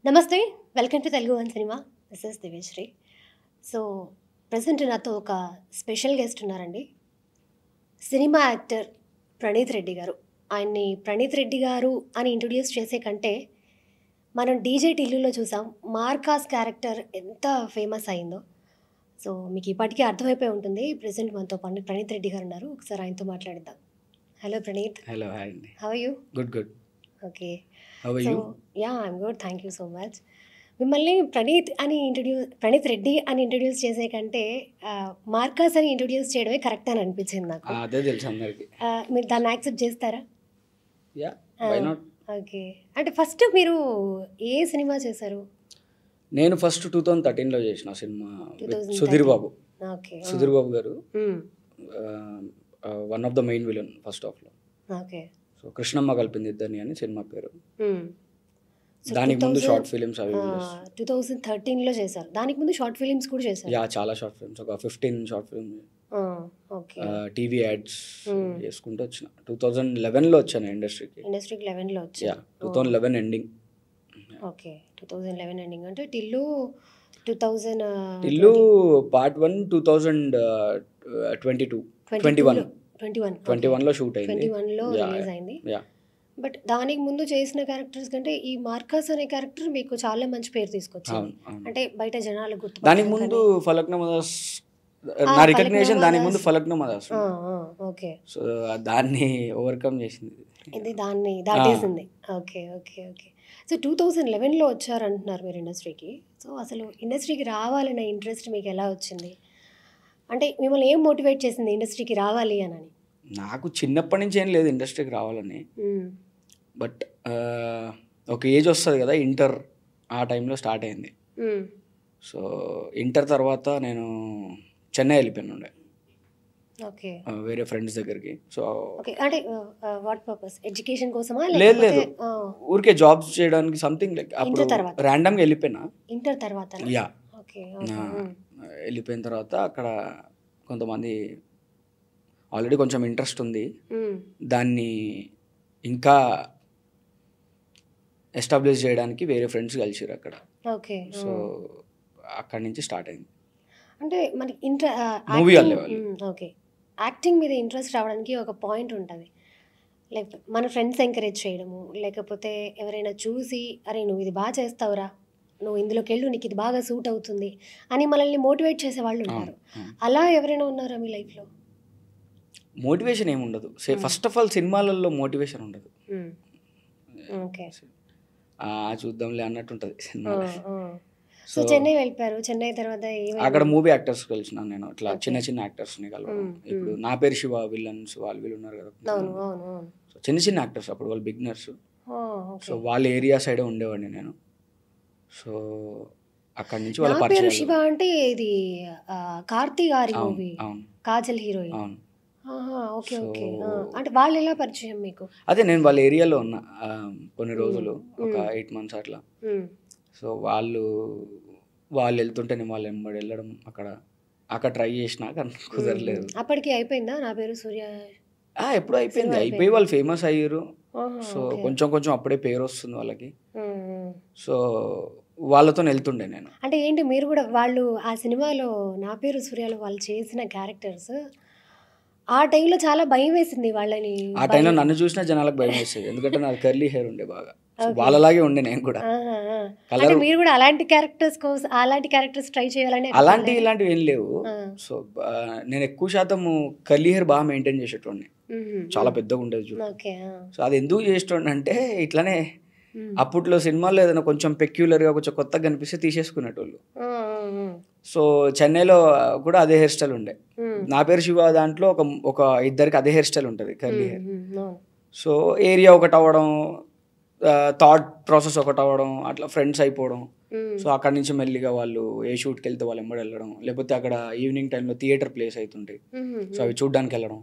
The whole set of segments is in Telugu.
నమస్తే. Welcome to Telugu one cinema. This is Divyasri. So, present నాతో ఒక స్పెషల్ గెస్ట్ ఉన్నారండి. Cinema actor Praneeth Reddy garu. ఆయన్ని ప్రణీత్ రెడ్డి గారు అని ఇంట్రొడ్యూస్ చేసే కంటే, మనం 'డీజే టిల్లులో' చూసాం. మార్కాస్ క్యారెక్టర్ ఎంత ఫేమస్ అయిందో. సో, మీకు ఇప్పటికే అర్థమైపోయి ఉంటుంది. ప్రెజెంట్ మనతో ప్రణీత్ రెడ్డి గారు ఉన్నారు. ఒకసారి ఆయనతో మాట్లాడిద్దాం. హలో ప్రణీత్. హలో, హాయ్ అండి. How are you? Good. Okay. How are so you? I'm good. Thank you so much. మిమ్మల్ని ప్రణీత్ రెడ్డి అని ఇంట్రడ్యూస్ చేసే కంటే మార్కాస్ అని ఇంట్రడ్యూస్ చేయడమే కరెక్ట్ అని అనిపించింది నాకు. అదే తెలుసు అందరికి. మీరు దాన్ని యాక్సెప్ట్ చేస్తారా? Ya, why not. ఓకే. అంటే ఫస్ట్ మీరు ఏ సినిమా చేశారు? నేను ఫస్ట్ 2013లో చేసిన సినిమా with 2013. Sudheer Babu. Okay. Sudheer Babu garu one of the main villain first హాఫ్లో. ఓకే. సో కృష్ణమ్మ కలిపింది ఇద్దరిని అని సినిమా పేరు. సో దానికి ముందు షార్ట్ ఫిలిమ్స్ అవి ఇవి చేస్తాను. 2013లో చేశారు. దానికి ముందు షార్ట్ ఫిలిమ్స్ కూడా చేశారు. యా, చాలా షార్ట్ ఫిల్మ్స్, ఒక 15 short film, okay. TV ads చేసుకుంటూ వచ్చిన. 2011లో వచ్చాను ఇండస్ట్రీకి. 11లో యా, వచ్చారు. 2011 ఎండింగ్. ఓకే. 2011 ఎండింగ్ అంటే టిల్లు 2000 ఇల్లు పార్ట్ 1 2022 21లో షూట్ అయింది. 21లో రిలీజ్ అయింది. యా, బట్ దానికి ముందు చేసిన క్యారెక్టర్స్ కంటే ఈ మార్కస్ అనే క్యారెక్టర్ మీకు చాలా మంచి పేరు తీసుకొచ్చింది. అవును. అంటే బయట జనాలు దానికి గుర్తుపట్టారు. ముందు ఫలక్నామా దాస్, నా రికగ్నిషన్ దానికి ముందు ఫలక్నామా దాస్. ఓకే. సో దాన్ని ఓవర్కమ్ చేసింది. ఇది దాన్ని దాటేసింది. ఓకే. సో 2011లో వచ్చారంటున్నారు మీరు ఇండస్ట్రీకి. సో అసలు ఇండస్ట్రీకి రావాలనే ఇంట్రెస్ట్ మీకు ఎలా వచ్చింది? అంటే మిమ్మల్ని ఏం మోటివేట్ చేసింది ఇండస్ట్రీకి రావాలి అని? నాకు చిన్నప్పటి నుంచి ఏం లేదు ఇండస్ట్రీకి రావాలని. బట్ ఒక ఏజ్ వస్తుంది కదా, ఇంటర్ ఆ టైంలో స్టార్ట్ అయింది. సో ఇంటర్ తర్వాత నేను చెన్నై వెళ్ళిపోయాను ఉండే, ఓకే. వేరే ఫ్రెండ్స్ దగ్గరికి. So okay. అంటే వాట్ పర్పస్? ఎడ్యుకేషన్ కోసమా? లేదు, ఊరికే జాబ్స్ చేయడానికి సంథింగ్ లైక్. అప్పుడు తర్వాత? ర్యాండమ్గా వెళ్ళిపోయినా. ఇంటర్ తర్వాత? Yeah, okay. వెళ్ళిపోయిన తర్వాత అక్కడ కొంతమంది ఆల్రెడీ కొంచెం ఇంట్రెస్ట్ ఉంది, దాన్ని ఇంకా ఎస్టాబ్లిష్ చేయడానికి వేరే ఫ్రెండ్స్ కలిసిరు అక్కడ. ఓకే. సో అక్కడి నుంచి స్టార్ట్ అయింది. అంటే మనకి మూవీ వాళ్ళేవాళ్ళు. ఓకే. యాక్టింగ్ మీద ఇంట్రెస్ట్ రావడానికి ఒక పాయింట్ ఉంటుంది. లైక్ మన ఫ్రెండ్స్ ఎంకరేజ్ చేయడము, లేకపోతే ఎవరైనా చూసి అరే నువ్వు ఇది బాగా చేస్తావురా, నువ్వు ఇందులోకి వెళ్ళు, నీకు ఇది బాగా సూట్ అవుతుంది అని మనల్ని మోటివేట్ చేసే వాళ్ళు ఉంటారు. అలా ఎవరైనా ఉన్నారా మీ లైఫ్లో? మోటివేషన్ ఏమి ఉండదు. ఫస్ట్ ఆఫ్ ఆల్ సినిమాలలో మోటివేషన్ ఉండదు. ఓకే. చూద్దాంలే అన్నట్టు ఉంటుంది సినిమా. సో చెన్నై వెళ్ళిపోయారు. చెన్నై తర్వాత అక్కడ మూవీ యాక్టర్స్ కలిసిన నేను, ఇట్లా చిన్న యాక్టర్స్ని కలవడం. ఇప్పుడు నా పేరు శివ, విలన్స్ వాళ్ళు వీళ్ళు ఉన్నారు కదా, సో చిన్న యాక్టర్స్ అప్పుడు వాళ్ళు బిగినర్స్. సో వాళ్ళ ఏరియా సైడే ఉండేవాడిని నేను. సో అక్కడి నుంచి వాళ్ళ పరిచయం. శివ అంటే ఇది కార్తీ గారి మూవీ, కాజల్ హీరోయిన్. అవును. ఓకే. అంటే వాళ్ళు ఎలా పరిచయం మీకు? అదే నేను వాళ్ళ ఏరియాలో ఉన్నా కొన్ని రోజులు, ఒక 8 months అట్లా. సో వాళ్ళు వెళ్తుంటే నేను వాళ్ళు వెంబడి వెళ్ళడం, అక్కడ ట్రై చేసినా కానీ కుదరలేదు. అప్పటికి అయిపోయిందా నా పేరు సూర్య? ఎప్పుడు అయిపోయి వాళ్ళు ఫేమస్ అయ్యారు. సో కొంచెం అప్పుడే పేరు వస్తుంది వాళ్ళకి. సో వాళ్ళతో వెళ్తుండే నేను. అంటే ఏంటి మీరు కూడా వాళ్ళు ఆ సినిమాలో నా పేరు సూర్యలో వాళ్ళు చేసిన క్యారెక్టర్స్ ఆ టైంలో చాలా భయం వేసింది వాళ్ళని. ఆ టైంలో నన్ను చూసినా జనాలకు భయం వేసేది, ఎందుకంటే నాకు కర్లీ హెయిర్ ఉండే బాగా. వాళ్ళలాగే ఉండే నేను కూడా. మీరు కూడా అలాంటి క్యారెక్టర్స్ ట్రై చేయాలని? ఇలాంటివి ఏం లేవు. సో నేను ఎక్కువ శాతం కర్లీ హెయిర్ బాగా మెయింటైన్ చేసేటోడిని, చాలా పెద్దగా ఉండేది చూడు. సో అది ఎందుకు చేసేటోడిని అంటే ఇట్లానే అప్పట్లో సినిమాల్లో ఏదైనా కొంచెం పెక్యులర్గా కొంచెం కొత్తగా కనిపిస్తే తీసేసుకునేటోళ్ళు. సో చెన్నైలో కూడా అదే హెయిర్ స్టైల్ ఉండే. నా పేరు శివ దాంట్లో ఒక ఇద్దరికి అదే హెయిర్ స్టైల్ ఉంటుంది, కర్లీ హెయిర్. సో ఏరియా ఒకటి అవ్వడం, థాట్ ప్రాసెస్ ఒకటి అవ్వడం, అట్లా ఫ్రెండ్స్ అయిపోవడం. సో అక్కడి నుంచి మెల్లిగా వాళ్ళు ఏ షూట్కి వెళ్తే వాళ్ళు వెంబడి వెళ్ళడం, లేకపోతే అక్కడ ఈవినింగ్ టైంలో థియేటర్ ప్లేస్ అవుతుంటాయి, సో అవి చూడ్డానికి వెళ్ళడం.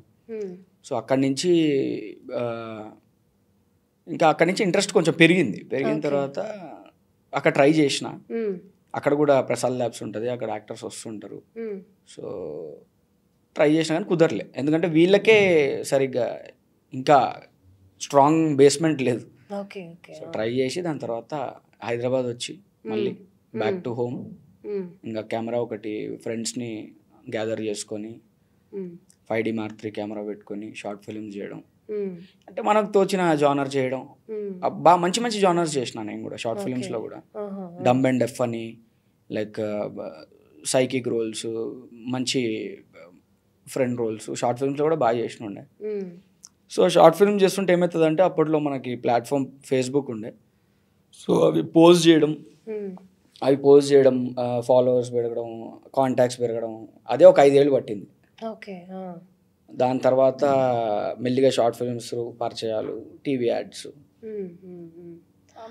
సో అక్కడి నుంచి ఇంట్రెస్ట్ కొంచెం పెరిగిన తర్వాత అక్కడ ట్రై చేసిన. అక్కడ కూడా ప్రసాద్ ల్యాబ్స్ ఉంటుంది, అక్కడ యాక్టర్స్ వస్తుంటారు. సో ట్రై చేసినా కానీ కుదరలే, ఎందుకంటే వీళ్ళకే సరిగ్గా ఇంకా స్ట్రాంగ్ బేస్మెంట్ లేదు. ఓకే. సో ట్రై చేసి దాని తర్వాత హైదరాబాద్ వచ్చి మళ్ళీ బ్యాక్ టు హోమ్. ఇంకా కెమెరా ఒకటి ఫ్రెండ్స్ని గ్యాదర్ చేసుకొని 5D Mark III కెమెరా పెట్టుకొని షార్ట్ ఫిల్మ్స్ చేయడం, అంటే మనకు తోచిన జానర్ చేయడం. బాగా మంచి మంచి జానర్స్ చేసిన నేను కూడా షార్ట్ ఫిల్మ్స్లో కూడా. డమ్ అండ్ డెఫ్ అని, లైక్ సైకిక్ రోల్స్, మంచి ఫ్రెండ్ రోల్స్ షార్ట్ ఫిల్మ్స్లో కూడా బాగా చేసిన ఉండే. సో షార్ట్ ఫిల్మ్ చేస్తుంటే ఏమవుతుందంటే అప్పట్లో మనకి ప్లాట్ఫామ్ ఫేస్బుక్ ఉండే. సో అవి పోస్ట్ చేయడం, ఫాలోవర్స్ పెరగడం, కాంటాక్ట్స్ పెరగడం, అదే ఒక 5 ఏళ్ళు పట్టింది. దాని తర్వాత మెల్లిగా షార్ట్ ఫిల్మ్స్, పరిచయాలు, టీవీ యాడ్స్,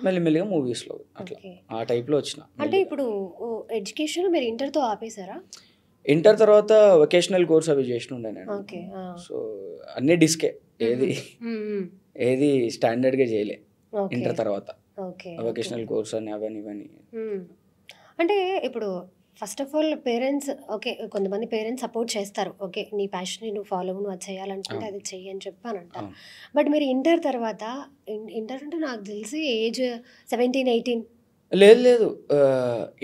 మెల్లిమెల్లిగా మూవీస్లో అట్లా ఆ టైప్లో వచ్చిన. అంటే ఇప్పుడు ఎడ్యుకేషన్ మీరు ఇంటర్తో ఆపేశారా? ఇంటర్ తర్వాత వొకేషనల్ కోర్స్ అవి చేసినుండే నేను. సో అన్నీ డిస్కే, ఏది స్టాండర్డ్గా చేయలే ఇంటర్ తర్వాత. వొకేషనల్ కోర్స్ అని అవన్నీ ఇవన్నీ. అంటే ఇప్పుడు first of all parents okay, కొంతమంది పేరెంట్స్ సపోర్ట్ చేస్తారు, ఓకే నీ ప్యాషన్ని నువ్వు ఫాలో నువ్వు అది చేయాలనుకుంటే అది చెయ్యి అని చెప్పి అని అంటారు. బట్ మీరు ఇంటర్ తర్వాత, ఇంటర్ అంటే నాకు తెలిసి ఏజ్ 17-18. లేదు,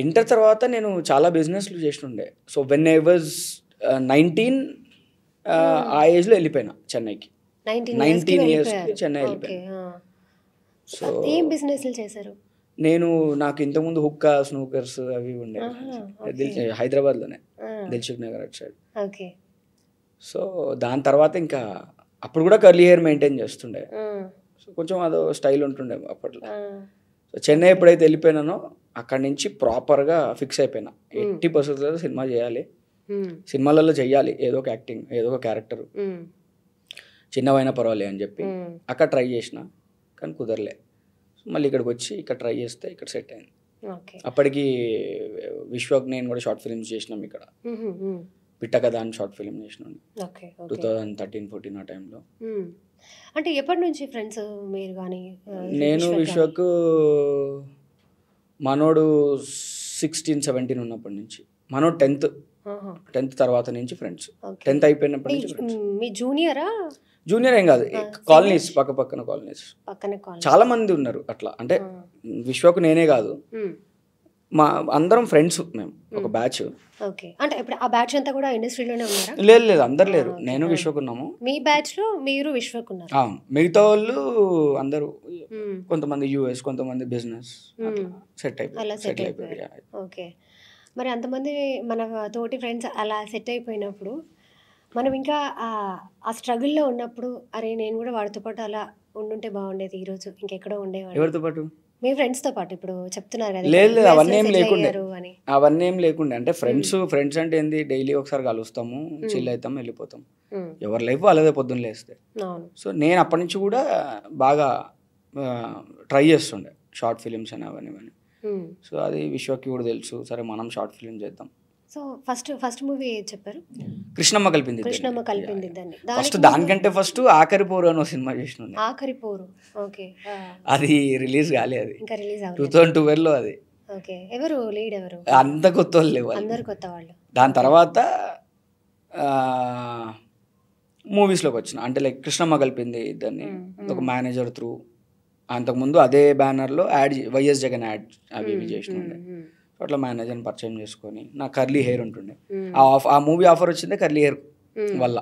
ఇంటర్ తర్వాత నేను చాలా బిజినెస్లు చేసినుండే. సో వెన్ ఐ వాజ్ 19 ఆ ఏజ్లో వెళ్ళిపోయినా చెన్నైకి. 19 ఇయర్స్కి చెన్నై వెళ్ళిపోయినా. సో ఏం బిజినెస్లు చేశారు? నాకు ఇంతకుముందు హుక్కా, స్నూకర్స్ అవి ఉండే హైదరాబాద్లోనే, దిల్సుఖ్ నగర్ అటు సైడ్. సో దాని తర్వాత ఇంకా అప్పుడు కూడా కర్లీ హెయిర్ మెయింటైన్ చేస్తుండే. సో కొంచెం అదో స్టైల్ ఉంటుండే అప్పట్లో. సో చెన్నై ఎప్పుడైతే వెళ్ళిపోయినానో అక్కడి నుంచి ప్రాపర్గా ఫిక్స్ అయిపోయినా, 80% సినిమా చేయాలి, సినిమాలలో చెయ్యాలి, ఏదో ఒక యాక్టింగ్, ఏదో ఒక క్యారెక్టర్, చిన్నవైనా పర్వాలే అని చెప్పి అక్కడ ట్రై చేసిన, కానీ కుదరలే. మళ్ళీ ఇక్కడికి వచ్చి ఇక్కడ ట్రై చేస్తే ఇక్కడ సెట్ అయింది. అప్పటికి విశ్వక్ నేను కూడా షార్ట్ ఫిల్మ్స్ చేసినాం ఇక్కడ. పిట్ట కథ అని షార్ట్ ఫిల్మ్ చేసినాం 2013-14 ఆ టైంలో. అంటే ఎప్పటి నుంచి ఫ్రెండ్స్ మీరు? కానీ నేను విశ్వక్ మనోడు 16-17 ఉన్నప్పటి నుంచి, మనోడు 10th తర్వాత నుంచి ఫ్రెండ్స్. 10th అయిపోయినప్పటి నుంచి ఫ్రెండ్స్. మీ జూనియరా? జూనియర్ ఏం కాదు, కాలనీస్, పక్కన కాలనీస్ చాలా మంది ఉన్నారు అట్లా. అంటే విశ్వకు నేనే కాదు, మా అందరం ఫ్రెండ్స్ మేము, ఒక బ్యాచ్. అంటే ఇప్పుడు ఆ బ్యాచ్ అంతా కూడా ఇండస్ట్రీలోనే ఉన్నారా? లేదు, అందరు లేరు, నేను విశ్వక్ ఉన్నాము. మీ బ్యాచ్ లో మీరు విశ్వక్ ఉన్నారు? మిగతా వాళ్ళు అందరూ, కొంతమంది యూఎస్, కొంతమంది బిజినెస్, సెట్ అయిపోయారు. ఓకే, మరి అంతమంది మన తోటి ఫ్రెండ్స్ అలా సెట్ అయిపోయినప్పుడు మనం ఇంకా ఆ స్ట్రగుల్లో ఉన్నప్పుడు, అరే నేను కూడా వాడితో పాటు అలా ఉండుంటే బాగుండేది, ఈరోజు ఇంకెక్కడో ఉండేవాడు. ఎవరితో పాటు? మీ ఫ్రెండ్స్తో పాటు. ఇప్పుడు చెప్తున్నారు కదా. లేదు, అవన్నీ ఏం లేకుండే. అంటే ఫ్రెండ్స్ అంటే ఏంది, డైలీ ఒకసారి కలుస్తాము, చిల్ అవుతాము, వెళ్ళిపోతాం, ఎవరి లైఫ్ వాళ్ళదే పొద్దున్న లేస్తే. సో నేను అప్పటి నుంచి కూడా బాగా ట్రై చేస్తుండే షార్ట్ ఫిలిమ్స్ అని అవన్నీ. సో అది విశ్వకి కూడా తెలుసు, సరే మనం షార్ట్ ఫిలిం చేద్దాం. సో ఫస్ట్ మూవీ ఏది చెప్పారు? కృష్ణమ్మ కలిపింది. ఫస్ట్ దానికంటే ఫస్ట్ ఆఖరి పోరు అని సినిమా చేసిన. ఆఖరి పోరు, ఓకే. అది రిలీజ్ కాలే, అది ఇంకా రిలీజ్ అవ్వలేదు. 2012లో అది. ఓకే, ఎవరు లీడ్? ఎవరు? అంత కొత్త వాళ్ళు లేవు, అందరు కొత్త వాళ్ళు. దాని తర్వాత మూవీస్లోకి వచ్చిన, అంటే లైక్ కృష్ణమ్మ కలిపింది దాన్ని ఒక మేనేజర్ త్రూ. అంతకుముందు అదే బ్యానర్లో యాడ్, వైఎస్ జగన్ యాడ్ అవి ఇవి చేసిన. అట్లా మేనేజర్ని పరిచయం చేసుకొని, నాకు కర్లీ హెయిర్ ఉంటుండే, ఆ మూవీ ఆఫర్ వచ్చిందే కర్లీ హెయిర్ వల్ల.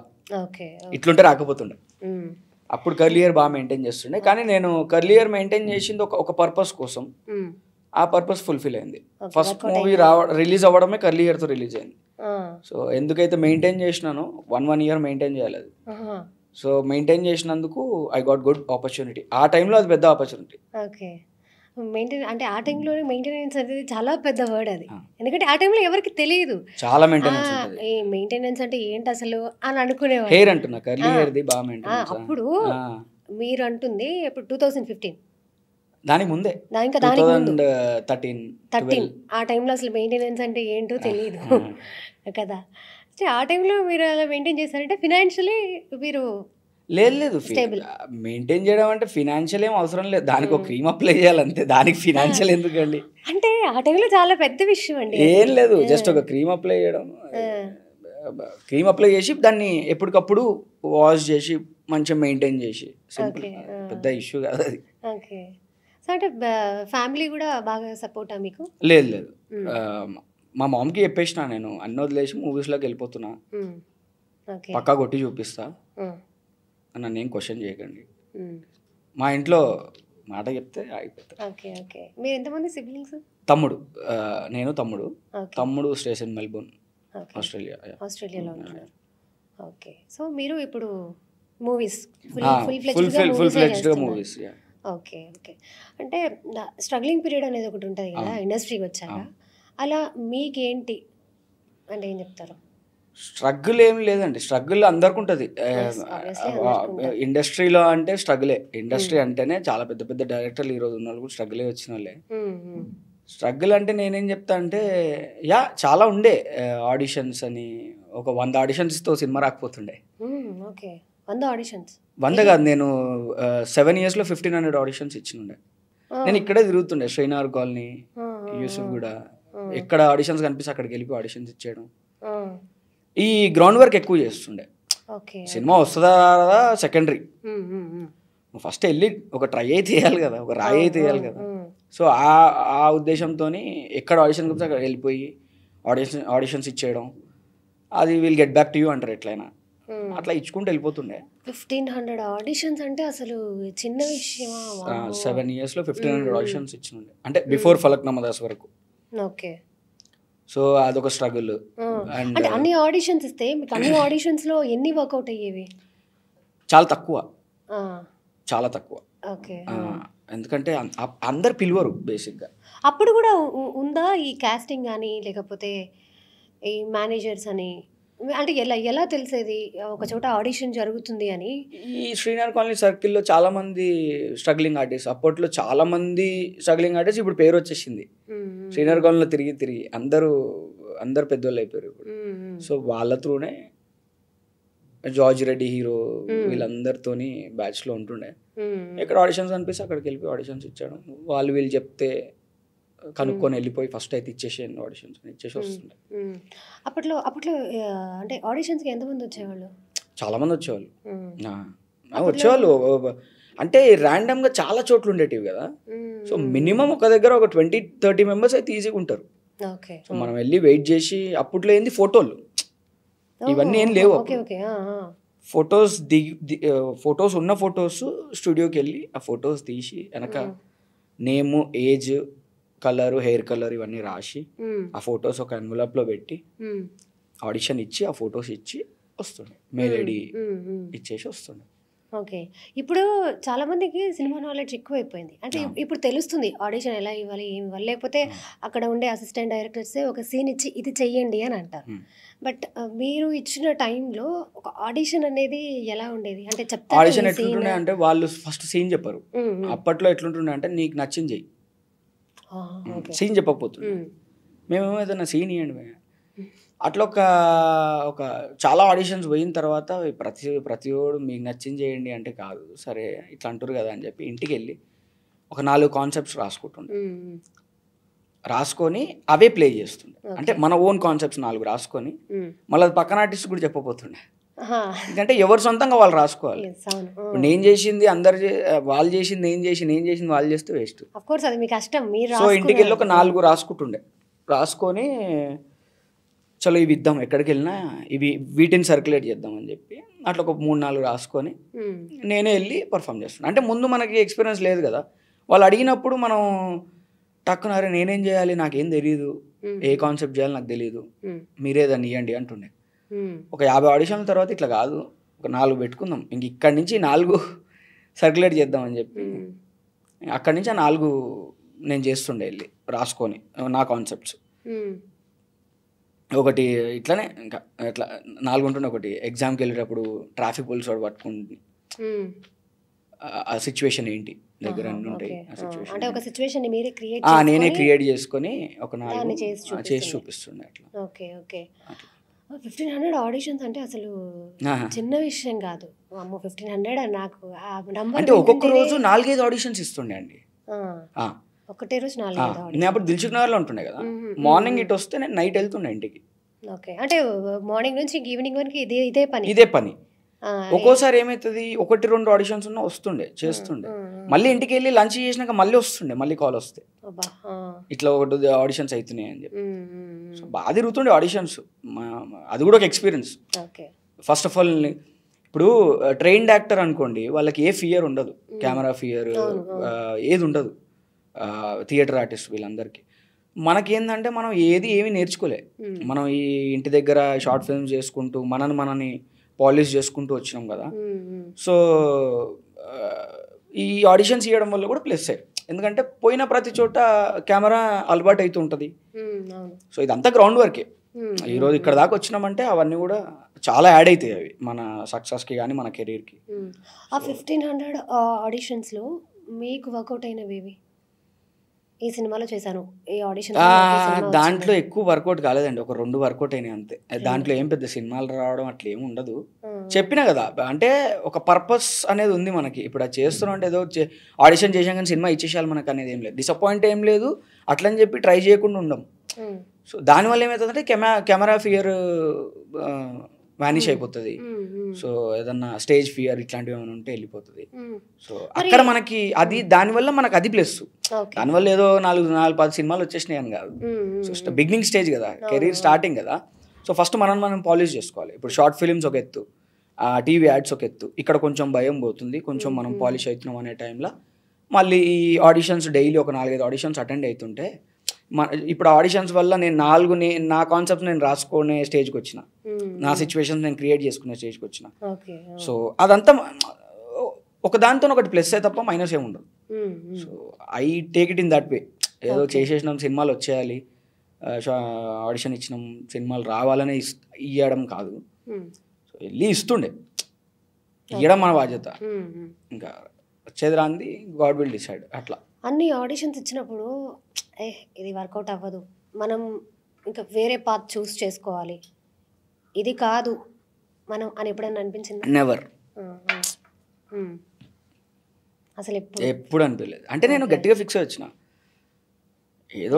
ఇట్లుంటే రాకపోతుండే. అప్పుడు కర్లీ హెయిర్ బాగా మెయింటైన్ చేస్తుండే, కానీ నేను కర్లీ హెయిర్ మెయింటైన్ చేసింది ఒక పర్పస్ కోసం. ఆ పర్పస్ ఫుల్ఫిల్ అయింది. ఫస్ట్ మూవీ రిలీజ్ అవ్వడమే కర్లీ హెయిర్తో రిలీజ్ అయింది. సో ఎందుకైతే మెయింటైన్ చేసినానో 1 year మెయింటైన్ చేయాలి అది. సో మెయింటైన్ చేసినందుకు ఐ గాట్ గుడ్ ఆపర్చునిటీ. ఆ టైంలో అది పెద్ద ఆపర్చునిటీ. ఓకే, అంటే ఆ టైంలో మెయింటెనెన్స్ అనేది చాలా పెద్ద వర్డ్ అది. ఎందుకంటే ఆ టైంలో ఎవరికి తెలియదు చాలా మెయింటెనెన్స్ మెయింటెనెన్స్ అంటే ఏంటి అసలు అని అనుకునేవారు. హెయిర్ అంటున్నా, కర్లీ హెయిర్ది బాగా మెయింటెనెన్స్. అప్పుడు మీరు అంటుంది ఇప్పుడు 2015, దానికి ముందే 2013 ఆ టైంలో అసలు మెయింటెనెన్స్ అంటే ఏంటో తెలియదు కదా. ఆ టైంలో మీరు అలా మెయింటైన్ చేశారంటే ఫినాన్షియలీ మీరు లేదు మెయింటైన్ చేయడం అంటే ఫినాన్షియల్ ఏం అవసరం లేదు, దానికి ఒక క్రీమ్ అప్లై చేయాలంతే, దానికి ఫినాన్షియల్ ఎందుకండి? అంటే ఆ టైంలో చాలా పెద్ద విషయం అండి. ఏం లేదు, జస్ట్ ఒక క్రీమ్ అప్లై చేయడం, క్రీమ్ అప్లై చేసి దాన్ని ఎప్పటికప్పుడు వాష్ చేసి మంచిగా మెయింటైన్ చేసి, సింపుల్, పెద్ద ఇష్యూ కాదు అది. ఓకే, సో అంటే ఫ్యామిలీ కూడా బాగా సపోర్టా మీకు? లేదు లేదు, మా మామ్కి చెప్పేసిన నేను అన్ని వదిలేసి మూవీస్లోకి వెళ్ళిపోతున్నా, పక్కా కొట్టి చూపిస్తా, నన్ను ఏం క్వశ్చన్ చేయకండి. మా ఇంట్లో మాట చెప్తే ఆగిపోతారు. Okay okay. మీరు ఎంతమంది సిబ్లింగ్స్? తమ్ముడు, నేను తమ్ముడు స్టేస్ ఇన్ మెల్బోర్న్, ఆస్ట్రేలియాలో ఉన్నారు. ఓకే. సో మీరు ఇప్పుడు మూవీస్ ఫుల్ ఫ్లెడ్జ్డ్గా మూవీస్. Okay okay. అంటే స్ట్రగ్లింగ్ పీరియడ్ అనేది ఒకటి ఉంటుంది కదా ఇండస్ట్రీకి వచ్చాక, అలా మీకేంటి అంటే ఏం చెప్తారు? స్ట్రగుల్ ఏం లేదండి, స్ట్రగుల్ అందరికి ఉంటుంది ఇండస్ట్రీలో. అంటే స్ట్రగులే, ఇండస్ట్రీ అంటేనే చాలా పెద్ద పెద్ద డైరెక్టర్లు ఈరోజు ఉన్న వాళ్ళు కూడా స్ట్రగులే వచ్చిన వాళ్ళే. స్ట్రగుల్ అంటే నేనేం చెప్తా అంటే, చాలా ఉండే ఆడిషన్స్ అని, ఒక 100 ఆడిషన్స్తో సినిమా రాకపోతుండే. Okay, 100 auditions? 100 కాదు, నేను 7 yearsలో 1500 ఆడిషన్స్ ఇచ్చినుండే. నేను ఇక్కడే తిరుగుతుండే, శ్రీనగర్ కాలనీ, యూసుఫ్ కూడా, ఎక్కడ ఆడిషన్స్ కనిపిస్తే అక్కడికి వెళ్ళి ఆడిషన్స్ ఇచ్చేయడం, ఈ గ్రౌండ్ వర్క్ ఎక్కువ చేస్తుండే. సినిమా వస్తుందా రాదా సెకండరీ, ఫస్ట్ వెళ్ళి ఒక ట్రై అయితే వేయాలి కదా, ఒక రాయి అయితే వేయాలి కదా. సో ఆ ఉద్దేశంతో ఎక్కడ ఆడిషన్ కనిపిస్తే అక్కడ వెళ్ళిపోయి ఆడిషన్స్ ఇచ్చేయడం, అది will get back to you అంటారు ఎట్లయినా, అట్లా ఇచ్చుకుంటూ వెళ్ళిపోతుండే. 1500 ఆడిషన్స్ అంటే అసలు చిన్న విషయమా? 7 yearsలో 1500 ఆడిషన్స్ ఇచ్చినుండే, అంటే బిఫోర్ ఫలక్నామా దాస్ వరకు. ఓకే. సో అదొక స్ట్రగుల్. అంటే అన్ని ఆడిషన్స్ ఇస్తే మీకు అన్ని ఆడిషన్స్లో ఎన్ని వర్కౌట్ అయ్యేవి? చాలా తక్కువ, చాలా తక్కువ. ఓకే. ఎందుకంటే అందరు పిలువరు బేసిక్గా. అప్పుడు కూడా ఉందా ఈ కాస్టింగ్ కానీ, లేకపోతే ఈ మేనేజర్స్ అని, అంటే ఎలా తెలిసేది ఒక చోట ఆడిషన్ జరుగుతుంది అని? ఈ శ్రీనగర్ కాలనీ సర్కిల్లో చాలా మంది స్ట్రగ్లింగ్ ఆర్టిస్ట్, అప్పట్లో చాలా మంది స్ట్రగ్లింగ్ ఆర్టిస్ట్, ఇప్పుడు పేరు వచ్చేసింది శ్రీనగర్ కాలనీలో తిరిగి అందరు పెద్దోళ్ళు అయిపోయారు ఇప్పుడు. సో వాళ్ళ త్రూనే జార్జ్ రెడ్డి హీరో వీళ్ళందరితోని బ్యాచ్లో ఉంటుండే. ఎక్కడ ఆడిషన్స్ అనిపిస్తే అక్కడికి వెళ్ళిపోయి ఆడిషన్స్ ఇచ్చాడు, వీళ్ళు చెప్తే కనుక్కొని వెళ్ళిపోయి ఫస్ట్ అయితే ఇచ్చేసేయండి ఆడిషన్స్ ఇచ్చేసి వస్తుండే. అప్పట్లో అంటే ఆడిషన్స్కి ఎంతమంది వచ్చేవాళ్ళు? చాలా మంది వచ్చేవాళ్ళు, అంటే ర్యాండమ్గా చాలా చోట్ల ఉండేటివి కదా. సో మినిమం ఒక దగ్గర ఒక 20-30 మెంబర్స్ అయితే ఈజీగా ఉంటారు. సో మనం వెళ్ళి వెయిట్ చేసి, అప్పట్లో ఏంది ఫోటోలు ఇవన్నీ ఏం లేవు, ఫొటోస్ ఉన్న ఫొటోస్ స్టూడియోకి వెళ్ళి ఆ ఫొటోస్ తీసి వెనక నేము, ఏజ్, కలరు, హెయిర్ కలర్ ఇవన్నీ రాసి ఆ ఫొటోస్ ఒక ఎన్వలప్లో పెట్టి ఆడిషన్ ఇచ్చి ఆ ఫొటోస్ ఇచ్చి వస్తుండే, మెయిల్ ఐడి ఇచ్చేసి వస్తుండే. ఓకే. ఇప్పుడు చాలా మందికి సినిమా నాలెడ్జ్ ఎక్కువైపోయింది, అంటే ఇప్పుడు తెలుస్తుంది ఆడిషన్ ఎలా ఇవ్వాలి, ఏమి ఇవ్వాలి, లేకపోతే అక్కడ ఉండే అసిస్టెంట్ డైరెక్టర్సే ఒక సీన్ ఇచ్చి ఇది చెయ్యండి అని అంటారు. బట్ మీరు ఇచ్చిన టైంలో ఒక ఆడిషన్ అనేది ఎలా ఉండేది? అంటే చెప్తారు ఆడిషన్ ఎట్లుంటుండే అంటే, వాళ్ళు ఫస్ట్ సీన్ చెప్పరు. అప్పట్లో ఎట్లుంటుండే అంటే, నీకు నచ్చింది చెయ్యి, సీన్ చెప్పకపోతుంది, మేమేమో ఏదైనా సీన్ ఇవ్వండి. అట్లా ఒక చాలా ఆడిషన్స్ పోయిన తర్వాత ప్రతివాడు మీకు నచ్చింది చేయండి అంటే కాదు, సరే ఇట్లా అంటారు కదా అని చెప్పి ఇంటికి వెళ్ళి ఒక 4 కాన్సెప్ట్స్ రాసుకొని అవే ప్లే చేస్తుండే. అంటే మన ఓన్ కాన్సెప్ట్స్ 4 రాసుకొని మళ్ళీ అది పక్కన ఆర్టిస్ట్ కూడా చెప్పబోతుండే. ఎందుకంటే ఎవరు సొంతంగా వాళ్ళు రాసుకోవాలి. నేను చేసింది వాళ్ళు చేసింది నేను చేసింది వాళ్ళు చేస్తే వేస్ట్. సో ఇంటికి వెళ్ళి ఒక 4 రాసుకొని చలో ఇవి ఇద్దాం, ఎక్కడికి వెళ్ళినా వీటిని సర్క్యులేట్ చేద్దామని చెప్పి అట్లా ఒక 3-4 రాసుకొని నేనే వెళ్ళి పర్ఫామ్ చేస్తున్నాను. అంటే ముందు మనకి ఎక్స్పీరియన్స్ లేదు కదా, వాళ్ళు అడిగినప్పుడు మనం టక్కున అరే నేనేం చేయాలి, నాకేం తెలియదు, ఏ కాన్సెప్ట్ చేయాలి నాకు తెలియదు, మీరే దాన్ని ఇవ్వండి అంటుండే. ఒక 50 ఆడిషన్ల తర్వాత ఇట్లా కాదు, ఒక 4 పెట్టుకుందాం, ఇంక ఇక్కడి నుంచి 4 సర్క్యులేట్ చేద్దామని చెప్పి అక్కడి నుంచి ఆ 4 నేను చేస్తుండే వెళ్ళి రాసుకొని నా కాన్సెప్ట్స్. ఒకటి ఇట్లానే ఇంకా ఇట్లా 4 ఉంటుండే. ఒకటి ఎగ్జామ్కి వెళ్ళేటప్పుడు ట్రాఫిక్ పోలీస్ వాడు పట్టుకుంటుంది, ఆ సిచ్యువేషన్ ఏంటి దగ్గర అన్నీ ఉంటాయి. నేనే క్రియేట్ చేసుకొని ఒక 4 చేసి చూపిస్తుండే అట్లా. 1500 ఆడిషన్స్ అంటే అసలు చిన్న విషయం కాదు. 1500 నాకు అంటే ఒక్కొక్క రోజు 4-5 ఆడిషన్స్ ఇస్తుండే అండి. ఒకటే రోజు 4 నేను అప్పుడు దిల్సుఖ్ నగర్లో ఉంటుండే కదా, మార్నింగ్ ఇటు వస్తే నేను నైట్ వెళ్తుండే ఇంటికి. ఓకే. అంటే మార్నింగ్ నుంచి ఈవినింగ్ వరకు ఇదే పని. ఒక్కోసారి ఏమవుతుంది 1-2 ఆడిషన్స్ ఉన్నా వస్తుండే చేస్తుండే, మళ్ళీ ఇంటికి వెళ్ళి లంచ్ చేసినాక మళ్ళీ వస్తుండే, మళ్ళీ కాల్ వస్తే ఇట్లా 1 ఆడిషన్స్ అవుతున్నాయి అని చెప్పి. సో బాగా తిరుగుతుండే ఆడిషన్స్, అది కూడా ఒక ఎక్స్పీరియన్స్. ఫస్ట్ ఆఫ్ ఆల్ ఇప్పుడు ట్రైన్డ్ యాక్టర్ అనుకోండి, వాళ్ళకి ఏ ఫియర్ ఉండదు, కెమెరా ఫియర్ ఏది ఉండదు, థియేటర్ ఆర్టిస్ట్ వీళ్ళందరికీ. మనకేందంటే మనం ఏమీ నేర్చుకోలే, మనం ఈ ఇంటి దగ్గర షార్ట్ ఫిల్మ్స్ చేసుకుంటూ మనని పాలిష్ చేసుకుంటూ వచ్చినాం కదా. సో ఈ ఆడిషన్స్ ఇవ్వడం వల్ల కూడా ప్లస్ అయ్యి, ఎందుకంటే పోయిన ప్రతి చోట కెమెరా అలవాటు అవుతూ ఉంటుంది. సో ఇదంతా గ్రౌండ్ వర్కే. ఈరోజు ఇక్కడ దాకా వచ్చినామంటే అవన్నీ కూడా చాలా యాడ్ అవుతాయి అవి మన సక్సెస్కి కానీ మన కెరీర్కి. ఆ 1500 ఆడిషన్స్లో మీకు వర్కౌట్ అయినవి ఈ సినిమాలో చేశాను, ఈ ఆడిషన్ దాంట్లో ఎక్కువ వర్కౌట్ కాలేదండి, ఒక 2 వర్కౌట్ అయినాయి అంతే. దాంట్లో ఏం పెద్ద సినిమాలు రావడం అట్లా ఏమి ఉండదు. చెప్పినా కదా, అంటే ఒక పర్పస్ అనేది ఉంది మనకి. ఇప్పుడు అది చేస్తున్నాం అంటే ఏదో ఆడిషన్ చేసాం కానీ సినిమా ఇచ్చేసాలి మనకు అనేది ఏం లేదు, డిసప్పాయింట్ ఏం లేదు, అట్లని చెప్పి ట్రై చేయకుండా ఉండం. సో దానివల్ల ఏమవుతుందంటే కెమెరా ఫియర్ వానిష్ అయిపోతుంది. సో ఏదన్నా స్టేజ్ ఫియర్ ఇట్లాంటివి ఏమైనా ఉంటే వెళ్ళిపోతుంది. సో అక్కడ మనకి అది దానివల్ల మనకు అది ప్లస్. దానివల్ల ఏదో 4-10 సినిమాలు వచ్చేసినాయి అని కాదు. సో బిగినింగ్ స్టేజ్ కదా, కెరీర్ స్టార్టింగ్ కదా. సో ఫస్ట్ మనం పాలిష్ చేసుకోవాలి. ఇప్పుడు షార్ట్ ఫిలిమ్స్ ఒక ఎత్తు, టీవీ యాడ్స్ ఒక ఎత్తు, ఇక్కడ కొంచెం భయం పోతుంది, కొంచెం మనం పాలిష్ అవుతున్నాం అనే టైంలో మళ్ళీ ఈ ఆడిషన్స్ డైలీ ఒక 4-5 ఆడిషన్స్ అటెండ్ అవుతుంటే, ఇప్పుడు ఆడిషన్స్ వల్ల నేను నా కాన్సెప్ట్స్ నేను రాసుకునే స్టేజ్కి వచ్చిన, నా సిచ్యువేషన్స్ నేను క్రియేట్ చేసుకునే స్టేజ్కి వచ్చిన. సో అదంతా ఒక దాంతో ఒకటి ప్లస్ అయ్యే తప్ప మైనస్ ఏమి ఉండదు. So I take it in that వే. ఏదో చేసేసినాం సినిమాలు వచ్చేయాలి, ఆడిషన్ ఇచ్చినాం సినిమాలు రావాలని ఇవ్వడం కాదు. సో వెళ్ళి ఇస్తుండే, ఇవ్వడం మన బాధ్యత, ఇంకా వచ్చేది రాంది గాడ్ విల్ డిసైడ్. అట్లా అన్ని ఆడిషన్స్ ఇచ్చినప్పుడు ఇది వర్కౌట్ అవ్వదు, మనం ఇంకా వేరే పాత్ చూస్ చేసుకోవాలి, ఇది కాదు మనం అని ఎప్పుడైనా అనిపించింది? నెవర్, అసలు ఎప్పుడు అనిపించలేదు. అంటే నేను గట్టిగా ఫిక్స్ అయ్యి వచ్చిన, ఏదో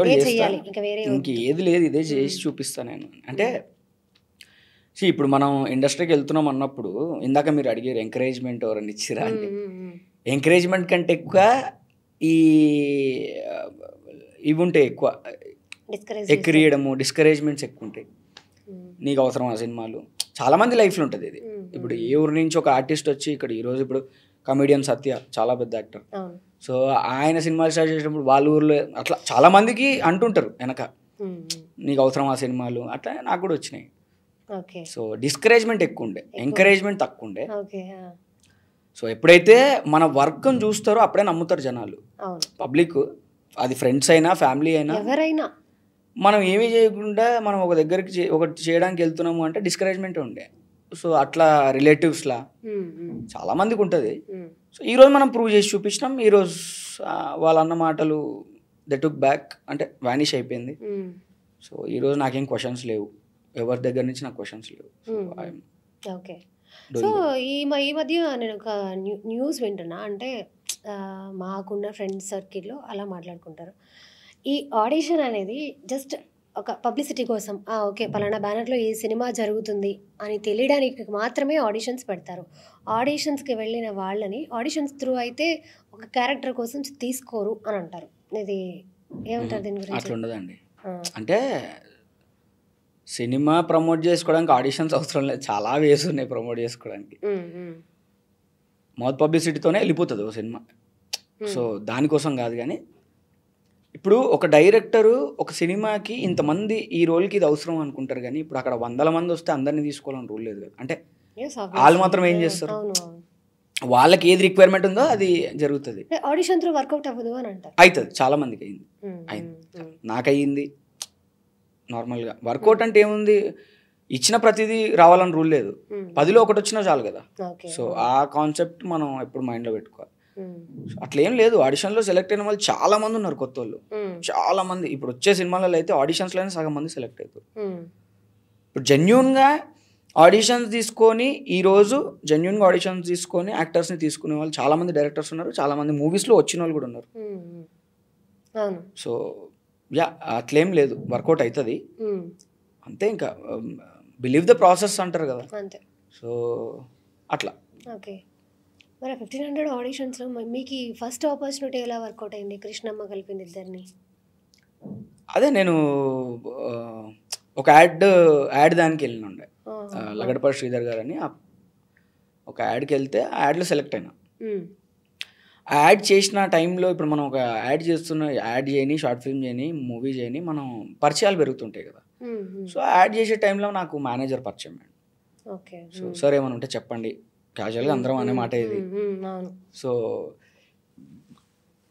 ఇంక ఏది లేదు, ఇదే చేసి చూపిస్తాను నేను. అంటే ఇప్పుడు మనం ఇండస్ట్రీకి వెళ్తున్నాం అన్నప్పుడు, ఇందాక మీరు అడిగారు ఎంకరేజ్మెంట్ ఎవరైనా ఇచ్చిరా అంటే, ఎంకరేజ్మెంట్ కంటే ఎక్కువ ఇవి ఉంటాయి, ఎక్కువ ఎక్కిరియడము, డిస్కరేజ్మెంట్స్ ఎక్కువ ఉంటాయి. నీకు అవసరం ఆ సినిమాలు, చాలామంది లైఫ్లో ఉంటుంది ఇది. ఇప్పుడు ఏ ఊరి నుంచి ఒక ఆర్టిస్ట్ వచ్చి ఇక్కడ ఈరోజు ఇప్పుడు కమెడియన్ సత్య చాలా పెద్ద యాక్టర్, సో ఆయన సినిమాలు స్టార్ట్ చేసినప్పుడు వాళ్ళ ఊర్లో అట్లా చాలామందికి అంటుంటారు వెనక, నీకు అవసరం ఆ సినిమాలు, అట్లా నాకు కూడా వచ్చినాయి. సో డిస్కరేజ్మెంట్ ఎక్కువ ఉండే, ఎంకరేజ్మెంట్ తక్కువ ఉండే. సో ఎప్పుడైతే మన వర్క్ని చూస్తారో అప్పుడే నమ్ముతారు జనాలు, పబ్లిక్. అది ఫ్రెండ్స్ అయినా ఫ్యామిలీ అయినా ఎవరైనా. మనం ఏమీ చేయకుండా మనం ఒక దగ్గరికి ఒకటి చేయడానికి వెళ్తున్నాము అంటే డిస్కరేజ్మెంట్ ఉండే. సో అట్లా రిలేటివ్స్లా చాలామందికి ఉంటుంది. సో ఈరోజు మనం ప్రూవ్ చేసి చూపించినాం. ఈరోజు వాళ్ళు అన్న మాటలు దే టుక్ బ్యాక్, అంటే వానిష్ అయిపోయింది. సో ఈరోజు నాకేం క్వశ్చన్స్ లేవు, ఎవరి దగ్గర నుంచి నాకు క్వశ్చన్స్ లేవు. ఓకే. సో ఈ మధ్య నేను ఒక న్యూస్ వింటున్నా, అంటే మాకున్న ఫ్రెండ్స్ సర్కిల్లో అలా మాట్లాడుకుంటారు, ఈ ఆడిషన్ అనేది జస్ట్ ఒక పబ్లిసిటీ కోసం, ఓకే పలానా బ్యానర్లో ఈ సినిమా జరుగుతుంది అని తెలియడానికి మాత్రమే ఆడిషన్స్ పెడతారు. ఆడిషన్స్కి వెళ్ళిన వాళ్ళని ఆడిషన్స్ త్రూ అయితే ఒక క్యారెక్టర్ కోసం తీసుకోరు అని అంటారు. ఇది ఏమంటారు దీని గురించి? అట్లా ఉండదండి. అంటే సినిమా ప్రమోట్ చేసుకోవడానికి ఆడిషన్స్ అవసరం లేదు, చాలా వేస్ ఉన్నాయి ప్రమోట్ చేసుకోవడానికి. మౌత్ పబ్లిసిటీతోనే వెళ్ళిపోతుంది ఒక సినిమా. సో దానికోసం కాదు. కానీ ఇప్పుడు ఒక డైరెక్టరు ఒక సినిమాకి ఇంతమంది ఈ రోల్కి ఇది అవసరం అనుకుంటారు, కానీ ఇప్పుడు అక్కడ 100 మంది వస్తే అందరినీ తీసుకోవాలని రూల్ లేదు కదా. అంటే వాళ్ళు మాత్రం ఏం చేస్తారు, వాళ్ళకి ఏది రిక్వైర్మెంట్ ఉందో అది జరుగుతుంది. ఆడిషన్ త్రూ వర్కౌట్ అవ్వదు అని అంటారు. అవుతుంది, చాలా మందికి అయింది, నాకు అయ్యింది. నార్మల్గా వర్కౌట్ అంటే ఏముంది, ఇచ్చిన ప్రతిదీ రావాలని రూల్ లేదు, 10లో ఒకటి వచ్చినా చాలు కదా. సో ఆ కాన్సెప్ట్ మనం ఎప్పుడు మైండ్లో పెట్టుకోవాలి. అట్లా ఏం లేదు, ఆడిషన్లో సెలెక్ట్ అయిన వాళ్ళు చాలా మంది ఉన్నారు, కొత్త వాళ్ళు చాలా మంది. ఇప్పుడు వచ్చే సినిమాలలో అయితే ఆడిషన్స్లోనే సగం మంది సెలెక్ట్ అవుతారు. ఇప్పుడు జెన్యూన్గా ఆడిషన్స్ తీసుకొని, ఈరోజు జెన్యూన్గా ఆడిషన్స్ తీసుకొని యాక్టర్స్ని తీసుకునే వాళ్ళు చాలా మంది డైరెక్టర్స్ ఉన్నారు, చాలా మంది మూవీస్లో వచ్చిన వాళ్ళు కూడా ఉన్నారు. సో యా అట్లేం లేదు, వర్కౌట్ అవుతుంది అంతే. ఇంకా బిలీవ్ ద ప్రాసెస్ అంటారు కదా. సో అట్లా. ఓకే. మరి 1500 ఆడిషన్స్‌లో మీకు ఫస్ట్ ఆపర్చునిటీ ఎలా వర్కౌట్ అయింది? కృష్ణమ్మ కలిపింది ఇద్దరిని. అదే నేను ఒక యాడ్ దానికి వెళ్ళినుండే, లగడపాటి శ్రీధర్ గారు అని ఒక యాడ్కి వెళ్తే ఆ యాడ్లో సెలెక్ట్ అయినా. ఆ యాడ్ చేసిన టైంలో ఇప్పుడు మనం ఒక యాడ్ చేయని, షార్ట్ ఫిల్మ్ చేయని, మూవీ చేయని, మనం పరిచయాలు పెరుగుతుంటాయి కదా. సో యాడ్ చేసే టైంలో నాకు మేనేజర్ పరిచయం అండి. ఓకే. సో సార్ ఏమైనా ఉంటే చెప్పండి, క్యాజువల్గా అందరం అనే మాట ఇది. సో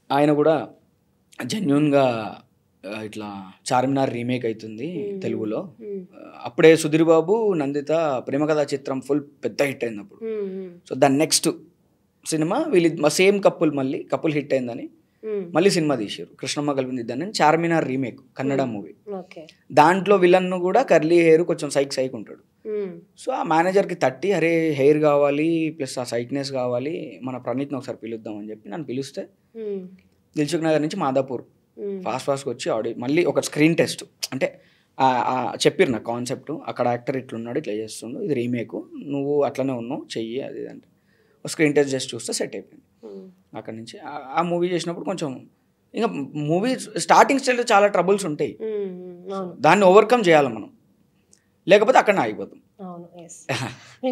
ఆయన కూడా జెన్యున్గా ఇట్లా చార్మినార్ రీమేక్ అవుతుంది తెలుగులో. అప్పుడే సుధీర్ బాబు నందిత ప్రేమ కథా చిత్రం ఫుల్ పెద్ద హిట్ అయింది అప్పుడు. సో దాని నెక్స్ట్ సినిమా వీళ్ళు సేమ్ కపుల్ హిట్ అయిందని మళ్ళీ సినిమా తీసారు, కృష్ణమ్మ కలిపింది ఇద్దరిని, చార్మినార్ రీమేక్ కన్నడ మూవీ. దాంట్లో విలన్ కూడా కర్లీ హెయిర్, కొంచెం సైక్ ఉంటాడు. సో ఆ మేనేజర్కి తట్టి, అరే హెయిర్ కావాలి ప్లస్ ఆ సైక్నెస్ కావాలి, మన ప్రణీత్ని ఒకసారి పిలుద్దామని చెప్పి నన్ను పిలిస్తే దిల్సుఖ్ నగర్ నుంచి మాదాపూర్ ఫాస్ట్గా వచ్చి మళ్ళీ ఒక స్క్రీన్ టెస్ట్ అంటే చెప్పిరు నా కాన్సెప్ట్, అక్కడ యాక్టర్ ఇట్లున్నాడు, ఇట్లా చేస్తుండు, ఇది రీమేక్, నువ్వు అట్లనే ఉన్నావు చెయ్యి అది అంటే స్క్రీన్ టెస్ట్ చేసి చూస్తే సెట్ అయిపోయింది. అక్కడి నుంచి ఆ మూవీ చేసినప్పుడు కొంచెం ఇంకా మూవీ స్టార్టింగ్ స్టేజ్లో చాలా ట్రబుల్స్ ఉంటాయి, దాన్ని ఓవర్కమ్ చేయాలి మనం, లేకపోతే అక్కడనే ఆగిపోతాం. అవును.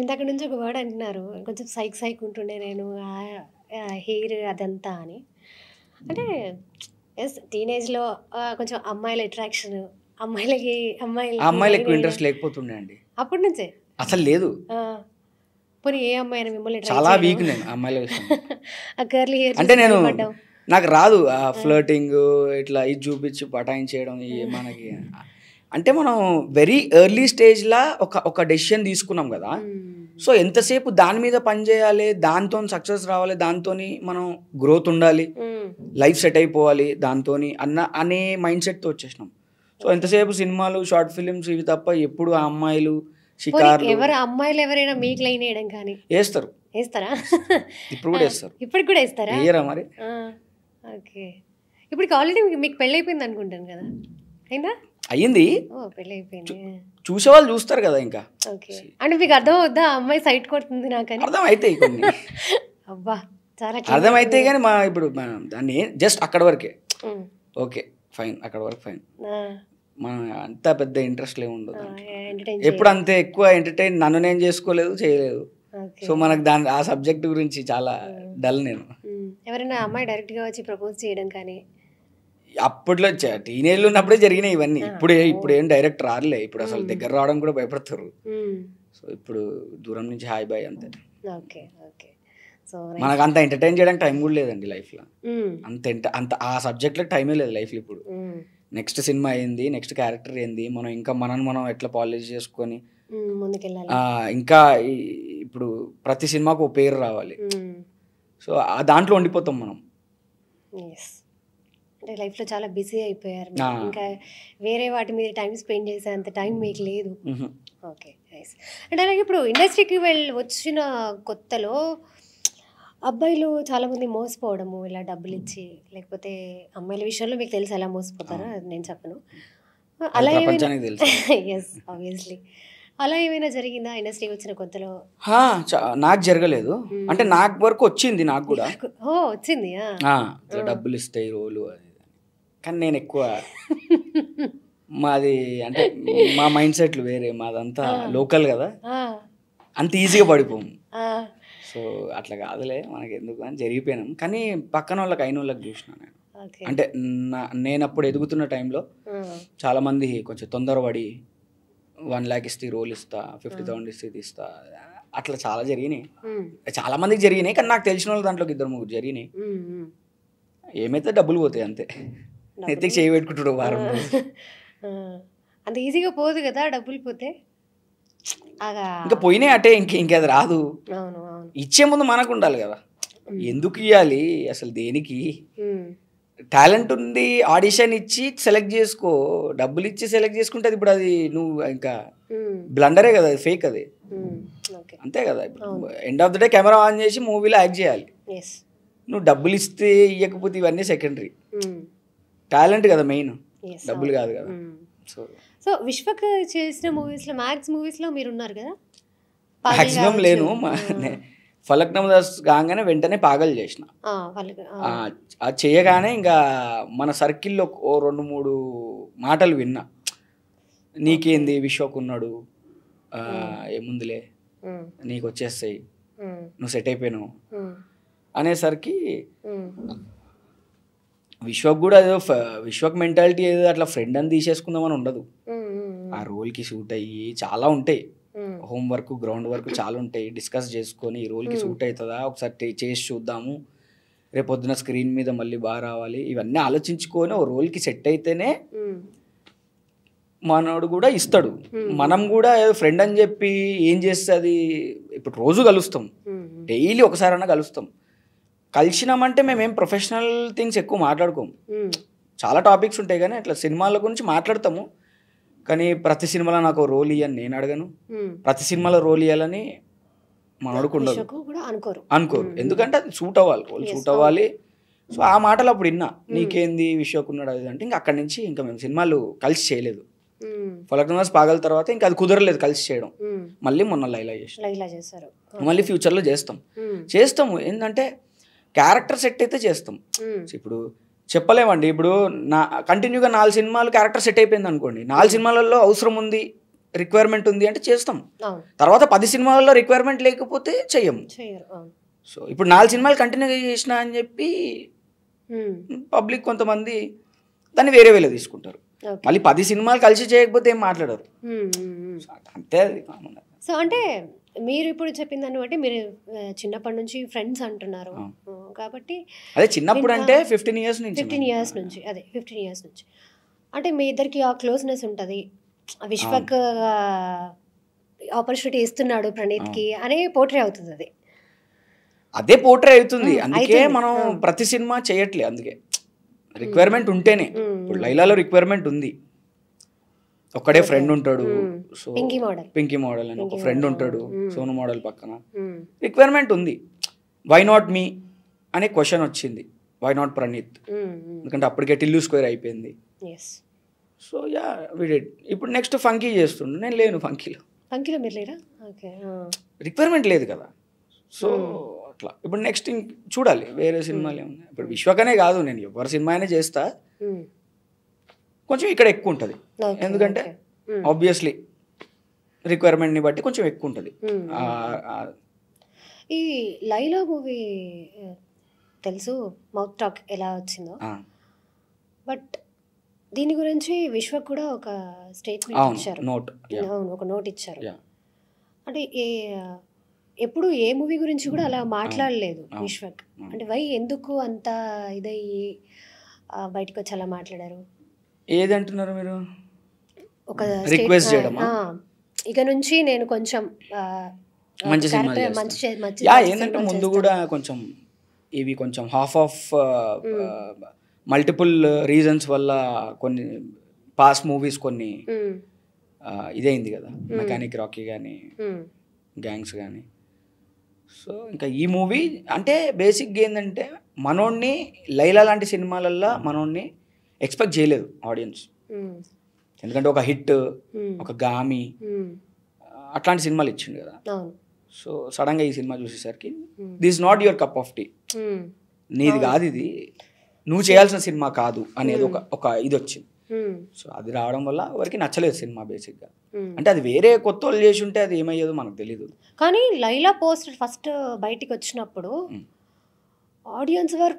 ఇంతకు నుంచి ఒక వర్డ్ అంటున్నారు, కొంచెం సైక్ ఉంటుండే నేను హెయిర్ అదంతా అని. అంటే టీనేజ్లో కొంచెం అమ్మాయిల అట్రాక్షన్, అమ్మాయిలు ఎక్కువ ఇంట్రెస్ట్ లేకపోతుండే అండి అప్పటి నుంచే అసలు లేదు. పోనీ ఏ అమ్మాయి మిమ్మల్ని చాలా వీక్ నేను అమ్మాయిల విషయం. కర్లీ హెయిర్ అంటే నాకు రాదు ఆ ఫ్లర్టింగ్, ఇట్లా ఇది చూపించి పటాయించేయడం మనకి. అంటే మనం వెరీ ఎర్లీ స్టేజ్లో ఒక డెసిషన్ తీసుకున్నాం కదా, సో ఎంతసేపు దాని మీద పని చేయాలి, దాంతో సక్సెస్ రావాలి, దాంతో మనం గ్రోత్ ఉండాలి, లైఫ్ సెట్ అయిపోవాలి దాంతో అనే మైండ్ సెట్తో వచ్చేసినాం. సో ఎంతసేపు సినిమాలు, షార్ట్ ఫిలిమ్స్ ఇవి తప్ప ఎప్పుడు ఆ అమ్మాయిలు షికార్లు. అమ్మాయిలు ఎవరైనా మీకు లైన్ వేయడం కానీ వేస్తారా? ఇప్పుడు కూడా వేస్తారు. ఇప్పుడు కూడా వేస్తారా? వేయరా మరి? ఓకే. ఇప్పుడు ఆల్రెడీ మీకు పెళ్ళి అయిపోయింది అనుకుంటాను కదా, అయిందా? అయ్యింది. పెళ్ళి అయిపోయింది. చూసేవాళ్ళు చూస్తారు కదా ఇంకా. ఓకే. అంటే మీకు అర్థం అవుద్దా అమ్మాయి సైట్ కొడుతుంది నాకని? అర్థం అయితే కొన్ని అబ్బా చాలా అర్థం అయితే కానీ ఇప్పుడు దాన్ని జస్ట్ అక్కడ వరకే, ఓకే ఫైన్, అక్కడ వరకు ఫైన్, మనం అంత పెద్ద ఇంట్రెస్ట్ ఉండదు. ఎప్పుడు అంతే ఎక్కువ ఎంటర్టైన్ నన్ను నేను చేసుకోలేదు, చేయలేదు. సో మనకు ఆ సబ్జెక్ట్ గురించి చాలా డల్ నేను. ఎవరైనా అమ్మాయి డైరెక్ట్గా వచ్చి ప్రపోజ్ చేయడం కానీ? అప్పట్లో టీనేజ్లో ఉన్నప్పుడే జరిగినాయి ఇవన్నీ. ఇప్పుడు ఏం డైరెక్ట్ రాలే, ఇప్పుడు అసలు దగ్గర రావడం కూడా భయపడతారు. సో ఇప్పుడు దూరం నుంచి హాయ్ బాయ్ అంతే. ఓకే. ఓకే. సో మనకు అంత ఎంటర్టైన్ చేయడానికి టైం కూడా లేదండి లైఫ్లో. అంత ఆ సబ్జెక్ట్లో టైమే లేదు లైఫ్లో. ఇప్పుడు నెక్స్ట్ సినిమా ఏంది, నెక్స్ట్ క్యారెక్టర్ ఏంది, మనం ఇంకా మనం ఎట్లా పాలిష్ చేసుకొని ముందుకెళ్ళాలి. ఇంకా ఇప్పుడు ప్రతి సినిమాకు ఒక పేరు రావాలి. సో దాంట్లో ఉండిపోతాం మనం. అంటే లైఫ్లో చాలా బిజీ అయిపోయారు, ఇంకా వేరే వాటి మీద టైం స్పెండ్ చేసే అంత టైం మీకు లేదు. ఓకే. నైస్. అంటే అలాగే ఇప్పుడు ఇండస్ట్రీకి వచ్చిన కొత్తలో అబ్బాయిలు చాలామంది మోసపోవడము, ఇలా డబ్బులు ఇచ్చి, లేకపోతే అమ్మాయిల విషయంలో మీకు తెలుసు ఎలా మోసపోతారో, అది నేను చెప్పను. అలా ఎస్ ఆబ్వియస్లీ అలా ఏమైనా జరిగిందా ఇండస్ట్రీకి వచ్చిన కొత్తలో? నాకు జరగలేదు, అంటే నాకు వరకు వచ్చింది, నాకు కూడా వచ్చింది డబ్బులు ఇస్తాయి రోలు అది, కానీ నేను ఎక్కువ మాది అంటే మా మైండ్ సెట్లు వేరే, మాదంతా లోకల్ కదా, అంత ఈజీగా పడిపోము. సో అట్లా కాదులే మనకి ఎందుకు అని జరిగిపోయినాం. కానీ పక్కన వాళ్ళకి అయిన వాళ్ళకి చూసిన నేను, అంటే నేను అప్పుడు ఎదుగుతున్న టైంలో చాలామంది కొంచెం తొందరపడి 1 lakh ఇస్తే రోల్ ఇస్తా, 50,000 ఇస్తే ఇస్తా, అట్లా చాలా జరిగినాయి. చాలా మందికి జరిగినాయి, కానీ నాకు తెలిసిన వాళ్ళు దాంట్లోకి 2-3 జరిగినాయి. ఏమైతే డబ్బులు పోతాయి అంతే, ఎత్తికి చేయి పెట్టుకుంటాడు వారం రోజు. అంత ఈజీగా పోదు కదా డబ్బులు పోతే. ఇంకా పోయినాయి అంటే ఇంకేది రాదు. ఇచ్చే ముందు మనకు ఉండాలి కదా, ఎందుకు ఇవ్వాలి అసలు, దేనికి? టాలెంట్ ఉంది, ఆడిషన్ ఇచ్చి సెలెక్ట్ చేసుకో, డబ్బులు ఇచ్చి సెలెక్ట్ చేసుకుంటే ఇప్పుడు అది నువ్వు ఇంకా బ్లండరే కదా, అది ఫేక్ అది, అంతే కదా. ఇప్పుడు end of the day camera on చేసి మూవీలో యాక్ట్ చేయాలి. నువ్వు డబ్బులు ఇస్తే ఇవ్వకపోతే ఇవన్నీ సెకండరీ, టాలెంట్ కదా మెయిన్, డబ్బులు కాదు కదా. సో విశ్వక్ చేసిన మూవీస్లో, మ్యాక్స్ మూవీస్లో మీరు ఉన్నారు కదా? మ్యాక్సిమం లేను. ఫలక్నామా దాస్ కాగానే వెంటనే పాగల్ చేసిన. అది చేయగానే ఇంకా మన సర్కిల్లో ఓ 2-3 మాటలు విన్నా. నీకేంది విశ్వక్ ఉన్నాడు, ఏముందిలే నీకు వచ్చేస్తాయి, నువ్వు సెట్ అయిపోయినావు అనేసరికి విశ్వక్ కూడా ఏదో విశ్వక్ మెంటాలిటీ ఏదో అట్లా ఫ్రెండ్ అని తీసేసుకుందామని ఉండదు. ఆ రోల్కి సూట్ అయ్యి చాలా ఉంటాయి, హోంవర్క్ గ్రౌండ్ వర్క్ చాలా ఉంటాయి. డిస్కస్ చేసుకొని ఈ రోల్కి సూట్ అవుతుందా ఒకసారి చేసి చూద్దాము, రేపొద్దున స్క్రీన్ మీద మళ్ళీ బాగా రావాలి, ఇవన్నీ ఆలోచించుకొని ఓ రోల్కి సెట్ అయితేనే మనోడు కూడా ఇస్తాడు. మనం కూడా ఏదో ఫ్రెండ్ అని చెప్పి ఏం చేస్తుంది, ఇప్పుడు రోజు కలుస్తాం, డైలీ ఒకసారైనా కలుస్తాం. కలిసినామంటే మేమేం ప్రొఫెషనల్ థింగ్స్ ఎక్కువ మాట్లాడుకోము, చాలా టాపిక్స్ ఉంటాయి కానీ అట్లా సినిమాల గురించి మాట్లాడతాము. కానీ ప్రతి సినిమాలో నాకు రోల్ ఇవ్వని నేను అడగను, ప్రతి సినిమాలో రోల్ ఇవ్వాలని మనోడుకు ఉండదు, అనుకోరు. ఎందుకంటే అది సూట్ అవ్వాలి, రోల్ సూట్ అవ్వాలి. సో ఆ మాటలు అప్పుడు విన్నా, నీకేంది విశ్వక్ ఉన్నాడు అది అంటే. ఇంకా అక్కడి నుంచి ఇంకా మేము సినిమాలు కలిసి చేయలేదు. ఫలక్నామా దాస్ పాగల్ తర్వాత ఇంకా అది కుదరలేదు కలిసి చేయడం. మళ్ళీ మొన్న లైలా చేసారు, మళ్ళీ ఫ్యూచర్లో చేస్తాము. ఏంటంటే క్యారెక్టర్ సెట్ అయితే చేస్తాం. ఇప్పుడు చెప్పలేమండి, ఇప్పుడు కంటిన్యూగా 4 సినిమాలు క్యారెక్టర్ సెట్ అయిపోయింది అనుకోండి, 4 సినిమాలలో అవసరం ఉంది, రిక్వైర్మెంట్ ఉంది అంటే చేస్తాం. తర్వాత 10 సినిమాలలో రిక్వైర్మెంట్ లేకపోతే చెయ్యము. సో ఇప్పుడు 4 సినిమాలు కంటిన్యూగా చేసిన అని చెప్పి పబ్లిక్ కొంతమంది దాన్ని వేరే తీసుకుంటారు. మళ్ళీ 10 సినిమాలు కలిసి చేయకపోతే ఏం మాట్లాడరు, అంతే అది. సో అంటే మీరు ఇప్పుడు చెప్పిన దాన్ని బట్టి మీరు చిన్నప్పటి నుంచి ఫ్రెండ్స్ అంటున్నారు కాబట్టి, అదే చిన్నప్పుడు అంటే 15 ఇయర్స్ నుంచి అదే 15 ఇయర్స్ నుంచి అంటే మీ ఇద్దరికి ఆ క్లోజ్నెస్ ఉంటుంది. విశ్వక్ ఆపర్చునిటీ ఇస్తున్నాడు ప్రణీత్కి అనే పోర్ట్రే అవుతుంది, అదే పోర్ట్రే అవుతుంది. అందుకే మనం ప్రతి సినిమా చేయట్లే, అందుకే రిక్వైర్మెంట్ ఉంటేనే. ఇప్పుడు లైలాలో రిక్వైర్మెంట్ ఉంది, ఒక్కడే ఫ్రెండ్ ఉంటాడు, సో పింకీ మోడల్ అని ఒక ఫ్రెండ్ ఉంటాడు, సోను మోడల్ పక్కన. రిక్వైర్మెంట్ ఉంది, వై నాట్ మీ అనే క్వశ్చన్ వచ్చింది, వై నాట్ ప్రణీత్, ఎందుకంటే అప్పటికే టిల్లు స్క్వేర్ అయిపోయింది. So ya we did. ఇప్పుడు నెక్స్ట్ ఫంకీ చేస్తుండే, నేను లేను ఫంకీలో మీరు లేరా, రిక్వైర్మెంట్ లేదు కదా. సో అట్లా ఇప్పుడు నెక్స్ట్ చూడాలి వేరే సినిమాలు ఏమున్నాయి. ఇప్పుడు విశ్వకనే కాదు, నేను ఎవరి సినిమా అయినా చేస్తా, కొంచెం ఇక్కడ ఎక్కువ ఉంటుంది, ఎందుకంటే ఆబ్వియస్లీ రిక్వైర్మెంట్ని బట్టి కొంచెం ఎక్కువ ఉంటుంది. ఈ లైలా మూవీ తెలుసు మౌత్ టాక్ ఎలా వచ్చిందో, బట్ దీని గురించి విశ్వక్ కూడా ఒక స్టేట్మెంట్ ఇచ్చారు, ఒక నోట్ ఇచ్చారు. అంటే ఎప్పుడు ఏ మూవీ గురించి కూడా అలా మాట్లాడలేదు విశ్వక్. అంటే వై ఎందుకు అంత ఇదయ్యి బయటకు వచ్చి అలా మాట్లాడారు? ఏదంటున్నారు మీరు? ఒక రిక్వెస్ట్ చేయడమా? ఇక నుంచి నేను కొంచెం మంచి ఏంటంటే ముందు కూడా కొంచెం ఇవి కొంచెం హాఫ్ ఆఫ్ మల్టిపుల్ రీజన్స్ వల్ల కొన్ని పాస్ట్ మూవీస్ కొన్ని ఇదైంది కదా, మెకానిక్ రాకీ కానీ గ్యాంగ్స్ కానీ. సో ఇంకా ఈ మూవీ అంటే బేసిక్గా ఏంటంటే మనోడిని లైలా లాంటి సినిమాలల్లో మనోడిని ఎక్స్పెక్ట్ చేయలేదు ఆడియన్స్, ఎందుకంటే ఒక హిట్, ఒక గామి అట్లాంటి సినిమాలు ఇచ్చిండు కదా. సో సడన్గా ఈ సినిమా చూసేసరికి this not your cup of tea, నీది కాదు ఇది, నువ్వు చేయాల్సిన సినిమా కాదు అనేది ఒక ఇది వచ్చింది. సో అది రావడం వల్ల ఎవరికి నచ్చలేదు సినిమా బేసిక్గా. అంటే అది వేరే కొత్త వాళ్ళు చేసి ఉంటే అది ఏమయ్యేదో మనకు తెలియదు. కానీ లైలా పోస్టర్ ఫస్ట్ బయటికి వచ్చినప్పుడు ఆడియన్స్ వర్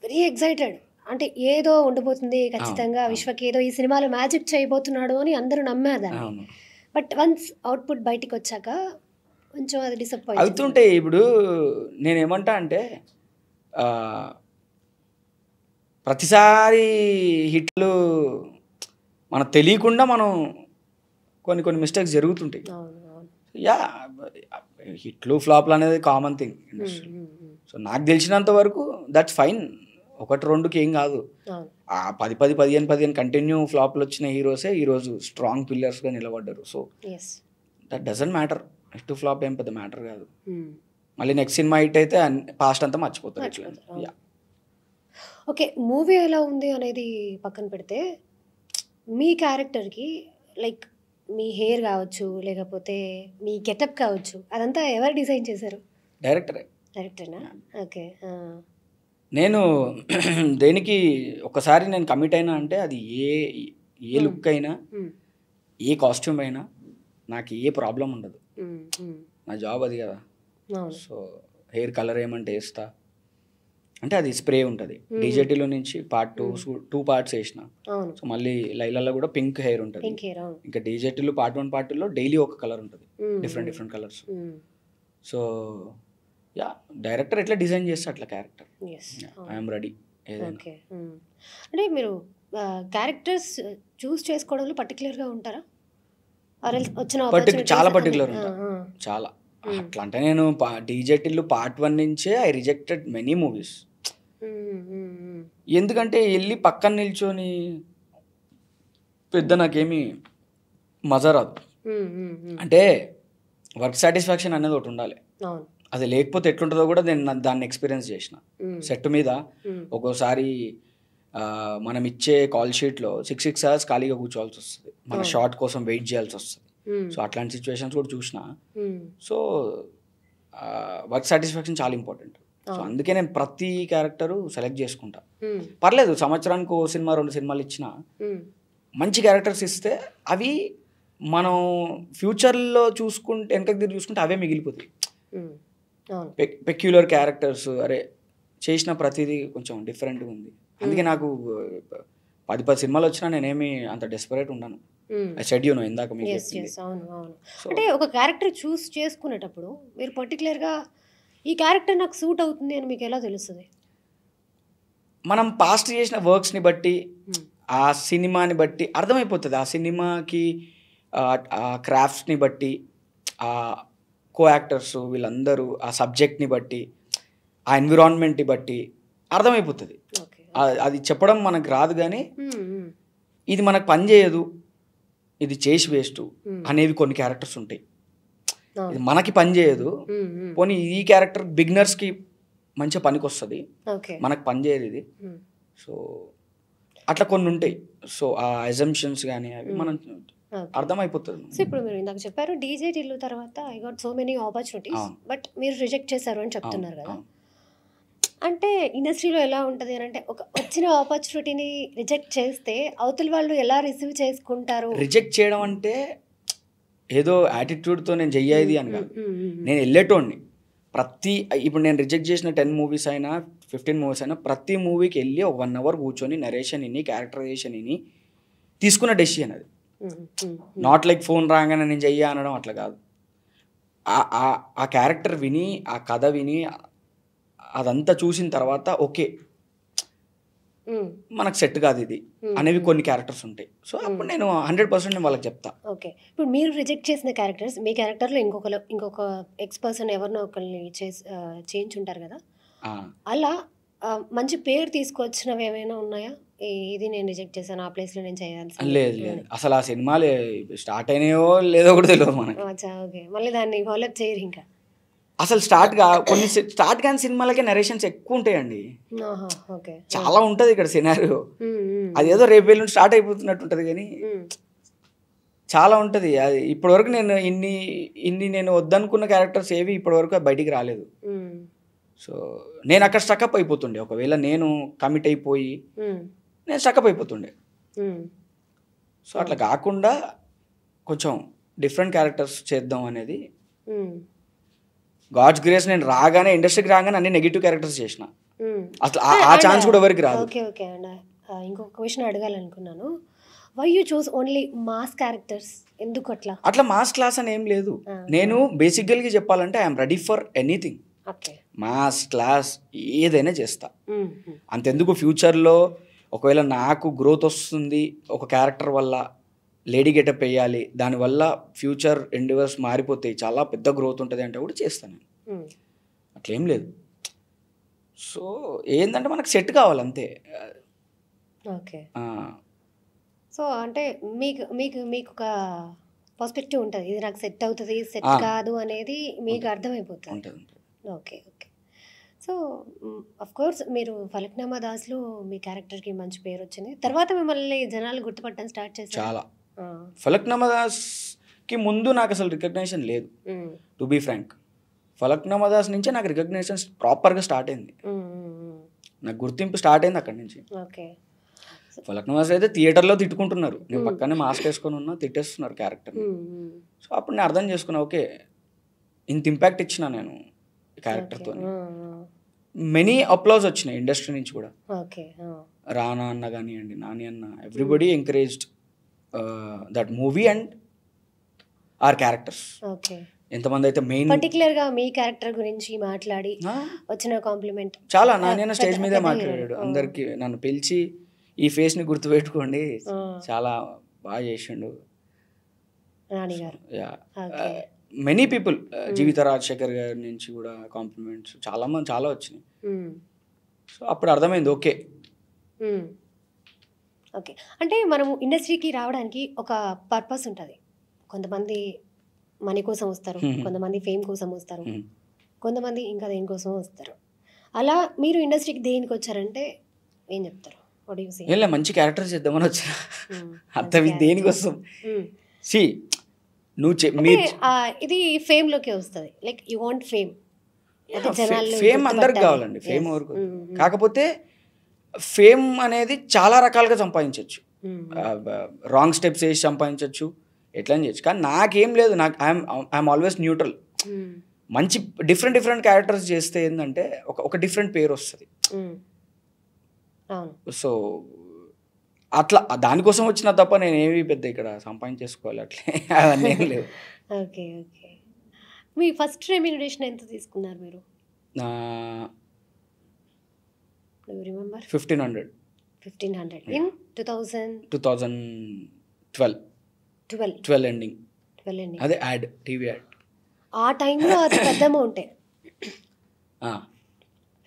వెరీ ఎక్సైటెడ్, అంటే ఏదో ఉండబోతుంది ఖచ్చితంగా, విశ్వకి ఏదో ఈ సినిమాలో మ్యాజిక్ చేయబోతున్నాడు అని అందరూ నమ్మారు దాన్ని. బట్ వన్స్ అవుట్పుట్ బయటికి వచ్చాక కొంచెం అది డిసప్పాయింట్ అవుతుంటే. ఇప్పుడు నేనేమంటా అంటే ప్రతిసారి హిట్లు మనకు తెలియకుండా మనం కొన్ని మిస్టేక్స్ జరుగుతుంటాయి. యా హిట్లు ఫ్లాప్లు అనేది కామన్ థింగ్ ఇండస్ట్రీ. సో నాకు తెలిసినంత వరకు దట్స్ ఫైన్, 1-2కి ఏం కాదు. 10-15 కంటిన్యూ ఫ్లాప్లు వచ్చిన హీరోసే ఈరోజు స్ట్రాంగ్ పిల్లర్స్గా నిలబడ్డారు. So that doesn't matter, hit flop ఏం పెద్ద మ్యాటర్ కాదు. మళ్ళీ నెక్స్ట్ సినిమా హిట్ అయితే పాస్ట్ అంతా మర్చిపోతారు. ఓకే, మూవీ ఎలా ఉంది అనేది పక్కన పెడితే మీ క్యారెక్టర్కి లైక్ మీ హెయిర్ కావచ్చు, లేకపోతే మీ గెటప్ కావచ్చు, అదంతా ఎవరు డిజైన్ చేశారు? డైరెక్టరే. డైరెక్టరేనా? ఓకే. నేను దేనికి ఒకసారి నేను కమిట్ అయినా అంటే అది ఏ లుక్ అయినా, ఏ కాస్ట్యూమ్ అయినా నాకు ఏ ప్రాబ్లం ఉండదు. నా జాబ్ అది కదా. సో హెయిర్ కలర్ ఏమంటే వేస్తా, అంటే అది స్ప్రే ఉంటుంది. డీజేటీలో నుంచి పార్ట్ 2 పార్ట్స్ వేసిన. సో మళ్ళీ లైలలో కూడా పింక్ హెయిర్ ఉంటుంది. ఇంకా డీజేటీలో పార్ట్ 1 పార్ట్ 2లో డైలీ ఒక కలర్ ఉంటుంది, different colours. So yeah, director ఎట్లా డిజైన్ చేస్తే అట్లా క్యారెక్టర్ ఐఎమ్ రెడీ. ఓకే. అంటే మీరు క్యారెక్టర్స్ చూస్ చేసుకోవడంలో పర్టికులర్గా ఉంటారా? వచ్చిన చాలా పర్టికులర్ ఉంటా, చాలా. అట్లా అంటే నేను డీజేటీలో పార్ట్ 1 నుంచే ఐ రిజెక్టెడ్ మెనీ మూవీస్. ఎందుకంటే వెళ్ళి పక్కన నిల్చొని పెద్ద నాకేమి మజా రాదు. అంటే వర్క్ సాటిస్ఫాక్షన్ అనేది ఒకటి ఉండాలి. అది లేకపోతే ఎట్లుంటుందో కూడా నేను దాన్ని ఎక్స్పీరియన్స్ చేసిన. సెట్ మీద ఒక్కోసారి మనం ఇచ్చే కాల్ షీట్లో 6 hours ఖాళీగా కూర్చోవాల్సి వస్తుంది, మన షార్ట్ కోసం వెయిట్ చేయాల్సి వస్తుంది. సో అట్లాంటి సిచ్యువేషన్స్ కూడా చూసిన. సో వర్క్ సాటిస్ఫాక్షన్ చాలా ఇంపార్టెంట్. సో అందుకే నేను ప్రతి క్యారెక్టరు సెలెక్ట్ చేసుకుంటా. పర్లేదు సంవత్సరానికి 1 సినిమా 2 సినిమాలు ఇచ్చినా మంచి క్యారెక్టర్స్ ఇస్తే అవి మనం ఫ్యూచర్లో చూసుకుంటే వెనకకి తిరిగి చూసుకుంటే అవే మిగిలిపోతాయి. పెక్యులర్ క్యారెక్టర్స్, అరే చేసిన ప్రతిదీ కొంచెం డిఫరెంట్గా ఉంది. అందుకే నాకు 10 సినిమాలు వచ్చినా నేనేమి అంత డెస్పరేట్ ఉన్నాను. ఐ సెడ్ యు నో ఇందాక మీకు. అంటే ఒక క్యారెక్టర్ చూస్ చేసుకునేటప్పుడు మీరు పర్టికులర్గా ఈ క్యారెక్టర్ నాకు సూట్ అవుతుంది అని మీకు ఎలా తెలుస్తుంది? మనం పాస్ట్ చేసిన వర్క్స్ని బట్టి, ఆ సినిమాని బట్టి అర్థమైపోతుంది. ఆ సినిమాకి ఆ క్రాఫ్ట్స్ని బట్టి, ఆ కో యాక్టర్స్ వీళ్ళందరూ, ఆ సబ్జెక్ట్ని బట్టి, ఆ ఎన్విరాన్మెంట్ని బట్టి అర్థమైపోతుంది. అది చెప్పడం మనకు రాదు, కానీ ఇది మనకు పని చేయదు, ఇది చేసి వేస్ట్ అనేవి కొన్ని క్యారెక్టర్స్ ఉంటాయి. ఇది మనకి పని చేయదు, పోనీ ఈ క్యారెక్టర్ బిగినర్స్కి మంచిగా పనికి వస్తుంది, మనకు పని చేయదు ఇది. సో అట్లా కొన్ని ఉంటాయి. సో ఆ అజంప్షన్స్ కానీ అవి మనం అర్థమైపోతుంది. సో ఇప్పుడు మీరు ఇందాక చెప్పారు డీజేటీలు తర్వాత I got so many opportunities, but మీరు రిజెక్ట్ చేశారు అని చెప్తున్నారు కదా. అంటే ఇండస్ట్రీలో ఎలా ఉంటుంది అని అంటే, ఒక వచ్చిన ఆపర్చునిటీని రిజెక్ట్ చేస్తే అవతల వాళ్ళు ఎలా రిసీవ్ చేసుకుంటారు? రిజెక్ట్ చేయడం అంటే ఏదో యాటిట్యూడ్తో నేను చెయ్యేది అని కాదు, నేను వెళ్ళేటోడిని. ఇప్పుడు నేను రిజెక్ట్ చేసిన 10 మూవీస్ అయినా 15 మూవీస్ అయినా ప్రతి మూవీకి వెళ్ళి ఒక 1 hour కూర్చొని నరేషన్ ఇని, క్యారెక్టరైజేషన్ ఇని తీసుకున్న డెసిషన్ అది. నాట్ లైక్ ఫోన్ రాగానే నేను చెయ్యా అనడం అట్లా కాదు. ఆ క్యారెక్టర్ విని, ఆ కథ విని, అదంతా చూసిన తర్వాత ఓకే మనకు సెట్ కాదు ఇది అనేవి కొన్ని క్యారెక్టర్స్ ఉంటాయి. సో అప్పుడు నేను 100% నేను వాళ్ళకి చెప్తా. ఓకే. ఇప్పుడు మీరు రిజెక్ట్ చేసిన క్యారెక్టర్స్, మీ క్యారెక్టర్లో ఇంకొక ఎక్స్ పర్సన్ ఎవరినో ఒకరిని చేయించుంటారు కదా, అలా మంచి పేరు తీసుకొచ్చినవి ఏమైనా ఉన్నాయా? ఇది నేను రిజెక్ట్ చేశాను, ఆ ప్లేస్లో నేను చేయాల్సి లేదు. అసలు ఆ సినిమాలు స్టార్ట్ అయినాయో లేదో కూడా తెలియదు మనకి. ఓకే, మళ్ళీ దాన్ని ఫాలోఅప్ చేయరు ఇంకా. అసలు కొన్ని స్టార్ట్ కాని సినిమాలకే నరేషన్స్ ఎక్కువ ఉంటాయండి. చాలా ఉంటుంది ఇక్కడ సినారియో. అదేదో రేపు వెళ్ళి స్టార్ట్ అయిపోతున్నట్టు ఉంటుంది, కానీ చాలా ఉంటుంది. అది ఇప్పటివరకు నేను ఇన్ని నేను వద్దనుకున్న క్యారెక్టర్స్ ఏవి ఇప్పటివరకు బయటికి రాలేదు. సో నేను అక్కడ స్టకప్ అయిపోతుండే. ఒకవేళ నేను కమిట్ అయిపోయి నేను స్టకప్ అయిపోతుండే. సో అట్లా కాకుండా కొంచెం డిఫరెంట్ క్యారెక్టర్స్ చేద్దాం అనేది గాడ్స్ గ్రేస్. నేను ఇండస్ట్రీకి రాగానే అన్ని నెగిటివ్ క్యారెక్టర్స్ చేసిన. అసలు ఆ ఛాన్స్ కూడా ఎవరికి రాదు. ఓకే ఓకే అండ్ ఇంకొక క్వశ్చన్ అడగాలనుకున్నాను. Why you choose only mass characters? ఎందుకు అట్లా? అట్లా మాస్ క్లాస్ అని ఏం లేదు. నేను బేసిక్గా చెప్పాలంటే I'm ready for anything. Mass class ఏదైనా చేస్తా. అంతెందుకు ఫ్యూచర్లో ఒకవేళ నాకు గ్రోత్ వస్తుంది ఒక క్యారెక్టర్ వల్ల, లేడీ గెటప్ వేయాలి, దానివల్ల ఫ్యూచర్ ఎండివర్స్ మారిపోతాయి, చాలా పెద్ద గ్రోత్ ఉంటుంది అంటే కూడా చేస్తాను నేను. అట్లేం లేదు. సో ఏంటంటే మనకు సెట్ కావాలి అంతే. ఓకే. సో అంటే మీకు ఒక పర్స్పెక్టివ్ ఉంటుంది, ఇది నాకు సెట్ అవుతుంది, సెట్ కాదు అనేది మీకు అర్థమైపోతుంది. Okay okay. So of course మీరు ఫలక్నామా దాస్లో మీ క్యారెక్టర్కి మంచి పేరు వచ్చింది. తర్వాత మిమ్మల్ని జనాలు గుర్తుపట్టడం స్టార్ట్ చేశారు. చాలా ఫలక్నామా దాస్కి ముందు నాకు అసలు రికగ్నేషన్ లేదు, to be frank. Falaknuma Das నుంచే నాకు రికగ్నేషన్ ప్రాపర్గా స్టార్ట్ అయింది, నాకు గుర్తింపు స్టార్ట్ అయింది అక్కడి నుంచి. ఫలక్నామా దాస్ అయితే థియేటర్లో తిట్టుకుంటున్నారు, నేను పక్కనే మాస్క్ వేసుకొని ఉన్నా, తిట్టేస్తున్నారు క్యారెక్టర్ని. సో అప్పుడు నేను అర్థం చేసుకున్నా, ఓకే ఇంత ఇంపాక్ట్ ఇచ్చిన నేను క్యారెక్టర్తో. మెనీ అప్లాజ్ వచ్చినాయి ఇండస్ట్రీ నుంచి కూడా. రానా అన్న కానివ్వండి, నాని అన్న, everybody encouraged that movie and our characters. ఎంతమంది అయితే మెయిన్ పర్టికులర్ గా మీ క్యారెక్టర్ గురించి మాట్లాడి వచ్చిన కాంప్లిమెంట్ చాలా. నాని స్టేజ్ మీదే మాట్లాడాడు, అందరికి నన్ను పిలిచి ఈ ఫేస్ ని గుర్తుపెట్టుకోండి, చాలా బాగా చేసిండు నాని గారు. మెనీ పీపుల్, జీవిత రాజశేఖర్ గారి నుంచి కూడా కాంప్లిమెంట్స్ చాలా మంది చాలా వచ్చినాయి. సో అప్పుడు అర్థమైంది, ఓకే ఓకే. అంటే మనము ఇండస్ట్రీకి రావడానికి ఒక పర్పస్ ఉంటుంది. కొంతమంది మనీ కోసం వస్తారు, కొంతమంది ఫేమ్ కోసం వస్తారు, కొంతమంది ఇంకా దేనికోసం వస్తారు. అలా మీరు ఇండస్ట్రీకి దేనికి వచ్చారంటే ఏం చెప్తారు? ఏం మంచి క్యారెక్టర్ చేద్దామని వచ్చా, అర్థం దేనికోసం. సి నువ్వు ఇది ఫేమ్ లోకే వస్తుంది, like you want fame. Fame అందరికి కావాలండి, ఫేమ్ ఎవరికి. కాకపోతే ఫేమ్ అనేది చాలా రకాలుగా సంపాదించవచ్చు, రాంగ్ స్టెప్స్ వేసి సంపాదించవచ్చు, ఎట్లా చేయొచ్చు. కానీ నాకేం లేదు, నాకు ఐఎమ్ ఆల్వేస్ న్యూట్రల్. మంచి డిఫరెంట్ క్యారెక్టర్స్ చేస్తే ఏంటంటే ఒక డిఫరెంట్ పేరు వస్తుంది. సో అట్లా దానికోసం వచ్చిన తప్ప నేను ఏమి పెద్ద ఇక్కడ సంపాదించేసుకోవాలి అట్లే అవన్నీ ఏం లేవు. Okay okay. మీ ఫస్ట్ రెమ్యూనరేషన్ ఎంత తీసుకున్నారు మీరు? 1500 in 2012 ఎండింగ్. అదే యాడ్, టీవీ యాడ్. ఆ టైంలో అది పెద్ద అమౌంటే,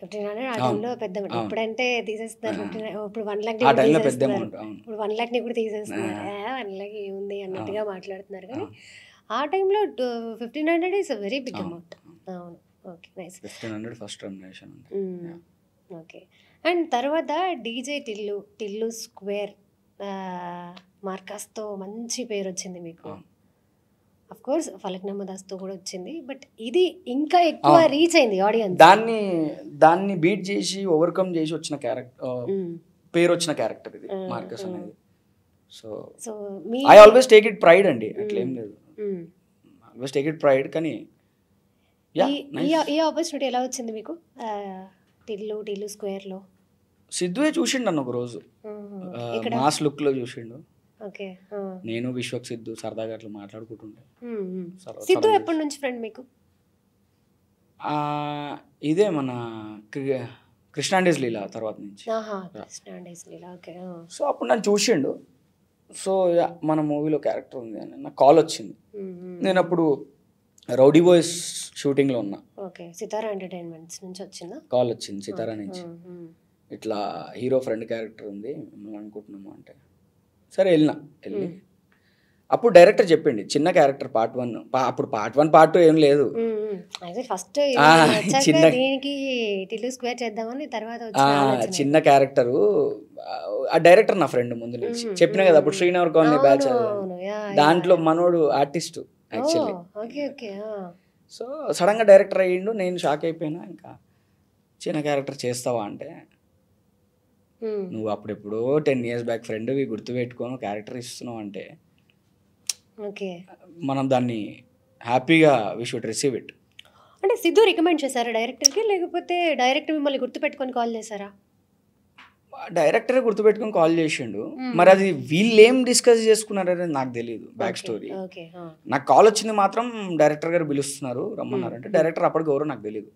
1500 ఆ టైంలో పెద్ద అమౌంట్. ఇప్పుడంటే తీసేస్తున్నారు, ఇప్పుడు 1 lakh ఇప్పుడు 1 lakh కూడా తీసేస్తున్నారు. 1 lakh ఏముంది అన్నట్టుగా మాట్లాడుతున్నారు. కానీ ఆ టైంలో 1500 ఇస్ వెరీ బిగ్ అమౌంట్. అవును. Okay, nice. 1500 first remuneration. Okay. And తర్వాత డీజే టిల్లు స్క్వేర్ మార్కాస్తో మంచి పేరు వచ్చింది మీకు. అఫ్ కోర్స్ ఫలక్నామా దాస్తో కూడా వచ్చింది, బట్ ఇది ఇంకా ఎక్కువ రీచ్ అయింది ఆడియన్స్. దాన్ని బీట్ చేసి ఓవర్కమ్ చేసి వచ్చిన క్యారెక్టర్, పేరు వచ్చిన క్యారెక్టర్ ఇది మార్కస్ అనేది. So I always take it pride అండి, అట్లేం లేదు, ఆల్వేస్ టేక్ ఇట్ ప్రైడ్. కానీ ఈ ఆపర్చునిటీ ఎలా వచ్చింది మీకు? టిల్లు స్క్వేర్లో సిద్ధువే చూసిండు నన్ను ఒక రోజు, మాస్ లుక్లో చూసిండు. నేను విశ్వక్ సిద్ధు సరదాగా అట్లా మాట్లాడుకుంటుండే. సిద్ధు ఎప్పటి నుంచి ఫ్రెండ్ మీకు? ఇదే మన కృష్ణా డేస్ లీలా తర్వాత నుంచి. సో అప్పుడు నన్ను చూసిండు. సో మన మూవీలో క్యారెక్టర్ ఉంది అని నాకు కాల్ వచ్చింది. నేను అప్పుడు రౌడీ బాయ్స్ షూటింగ్లో ఉన్నా. సితారా ఎంటర్టైన్మెంట్స్ నుంచి వచ్చిందా కాల్? వచ్చింది సితారా నుంచి, ఇట్లా హీరో ఫ్రెండ్ క్యారెక్టర్ ఉంది మిమ్మల్ని అనుకుంటున్నాము అంటే, సరే వెళ్ళి అప్పుడు డైరెక్టర్ చెప్పిండి చిన్న క్యారెక్టర్ పార్ట్ 1. అప్పుడు పార్ట్ 1 పార్ట్ 2 ఏం లేదు, చిన్న క్యారెక్టరు. ఆ డైరెక్టర్ నా ఫ్రెండ్ ముందు నుంచి చెప్పినా కదా, అప్పుడు శ్రీనగర్ కాలనీ బ్యాచ్, దాంట్లో మనోడు ఆర్టిస్ట్ యాక్చువల్లీ. సో సడన్ గా డైరెక్టర్ అయ్యిండు, నేను షాక్ అయిపోయినా. ఇంకా చిన్న క్యారెక్టర్ చేస్తావా అంటే, నువ్వు అప్పుడెప్పుడో 10 years బ్యాక్ ఫ్రెండ్వి గుర్తుపెట్టుకొని క్యారెక్టర్ ఇస్తున్నావు అంటే మనం దాన్ని హ్యాపీగా వి షుడ్ రిసీవ్ ఇట్. అంటే సిద్ధు రికమెండ్ చేశారా డైరెక్టర్కి, లేకపోతే డైరెక్టర్ మిమ్మల్ని గుర్తుపెట్టుకొని కాల్ చేశారా? డైరెక్టరే గుర్తుపెట్టుకొని కాల్ చేసిండు. మరి అది వీళ్ళు ఏం డిస్కస్ చేసుకున్నారనేది నాకు తెలియదు, బ్యాక్ స్టోరీ. నాకు కాల్ వచ్చింది మాత్రం, డైరెక్టర్ గారు పిలుస్తున్నారు రమ్మన్నారు అంటే, డైరెక్టర్ అప్పటికి ఎవరో నాకు తెలియదు.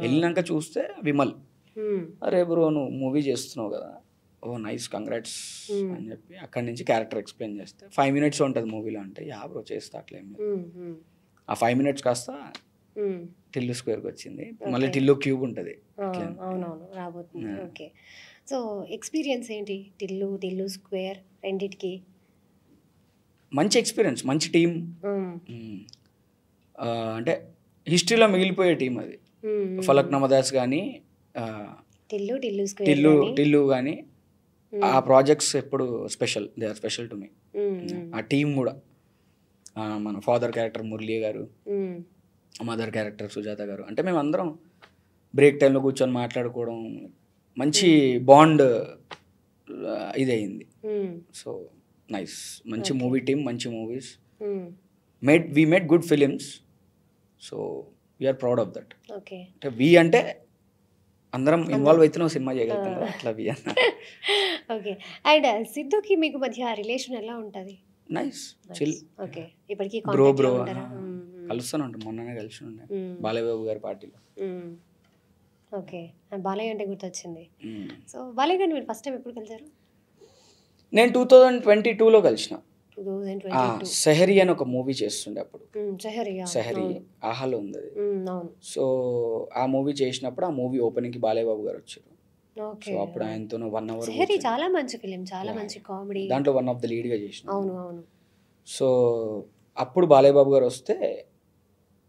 వెళ్ళినాక చూస్తే విమల్, అరే బ్రో నువ్వు మూవీ చేస్తున్నావు కదా, ఓ నైస్ కంగ్రాట్స్ అని చెప్పి అక్కడి నుంచి క్యారెక్టర్ ఎక్స్ప్లెయిన్ చేస్తే 5 minutes ఉంటుంది మూవీలో అంటే, యా బ్రో చేస్తా అట్లేం లేదు. ఆ 5 minutes కాస్త టిల్లు స్క్వేర్కి వచ్చింది, మళ్ళీ టిల్లు క్యూబ్ ఉంటుంది. అవునవును రాబోతుంది. ఓకే. సో ఎక్స్పీరియన్స్ ఏంటి టిల్లు స్క్వేర్ రెండిటికి? మంచి ఎక్స్పీరియన్స్, మంచి టీం, అంటే హిస్టరీలో మిగిలిపోయే టీం అది. ఫలక్నామా దాస్ కానీ, టిల్లు కానీ, ఆ ప్రాజెక్ట్స్ ఎప్పుడు special, they are special to me. ఆ టీం కూడా మన ఫాదర్ క్యారెక్టర్ మురళీ గారు, మదర్ క్యారెక్టర్ సుజాత గారు, అంటే మేము అందరం బ్రేక్ టైంలో కూర్చొని మాట్లాడుకోవడం, మంచి బాండ్ ఇది అయింది. సో నైస్, మంచి మూవీ టీమ్, మంచి movies we made good films. So we are proud of that. అంటే వీ అంటే అందరం ఇన్వాల్వ్ అయితే సినిమా చేయగలుగుతాం కదా, అట్లా వీ అన్న. ఓకే. అండ్ సిద్ధుకి మీకు మధ్య రిలేషన్ ఎలా ఉంటుంది? Nice, chill. ఓకే. ఇప్పటికీ బ్రో కాంటాక్ట్లో బ్రో ఉంటారా? కలుస్తాను ఉంటాం, మొన్ననే కలిసి ఉండే బాలయ్యబాబు గారి పార్టీలో. ఓకే. బాలయ్య అంటే గుర్తొచ్చింది. సో బాలయ్య గారిని మీరు ఫస్ట్ టైం ఎప్పుడు కలిసారు? నేను 2022లో కలిసిన. 2022. సెహరీ అని ఒక మూవీ చేస్తుండే అప్పుడు. సెహరీ అవును. ఆహాలో ఉంది అది. అవును. సో ఆ మూవీ చేసినప్పుడు ఆ మూవీ ఓపెనింగ్కి బాలయ్యబాబు గారు వచ్చారు. ఓకే. సో అప్పుడు ఆయనతో 1 hour సెహరీ చాలా మంచి ఫిలిం, చాలా మంచి కామెడీ. దాంట్లో వన్ ఆఫ్ ద లీడ్గా చేసిన. అవును అవును. సో అప్పుడు బాలయ్యబాబు గారు వస్తే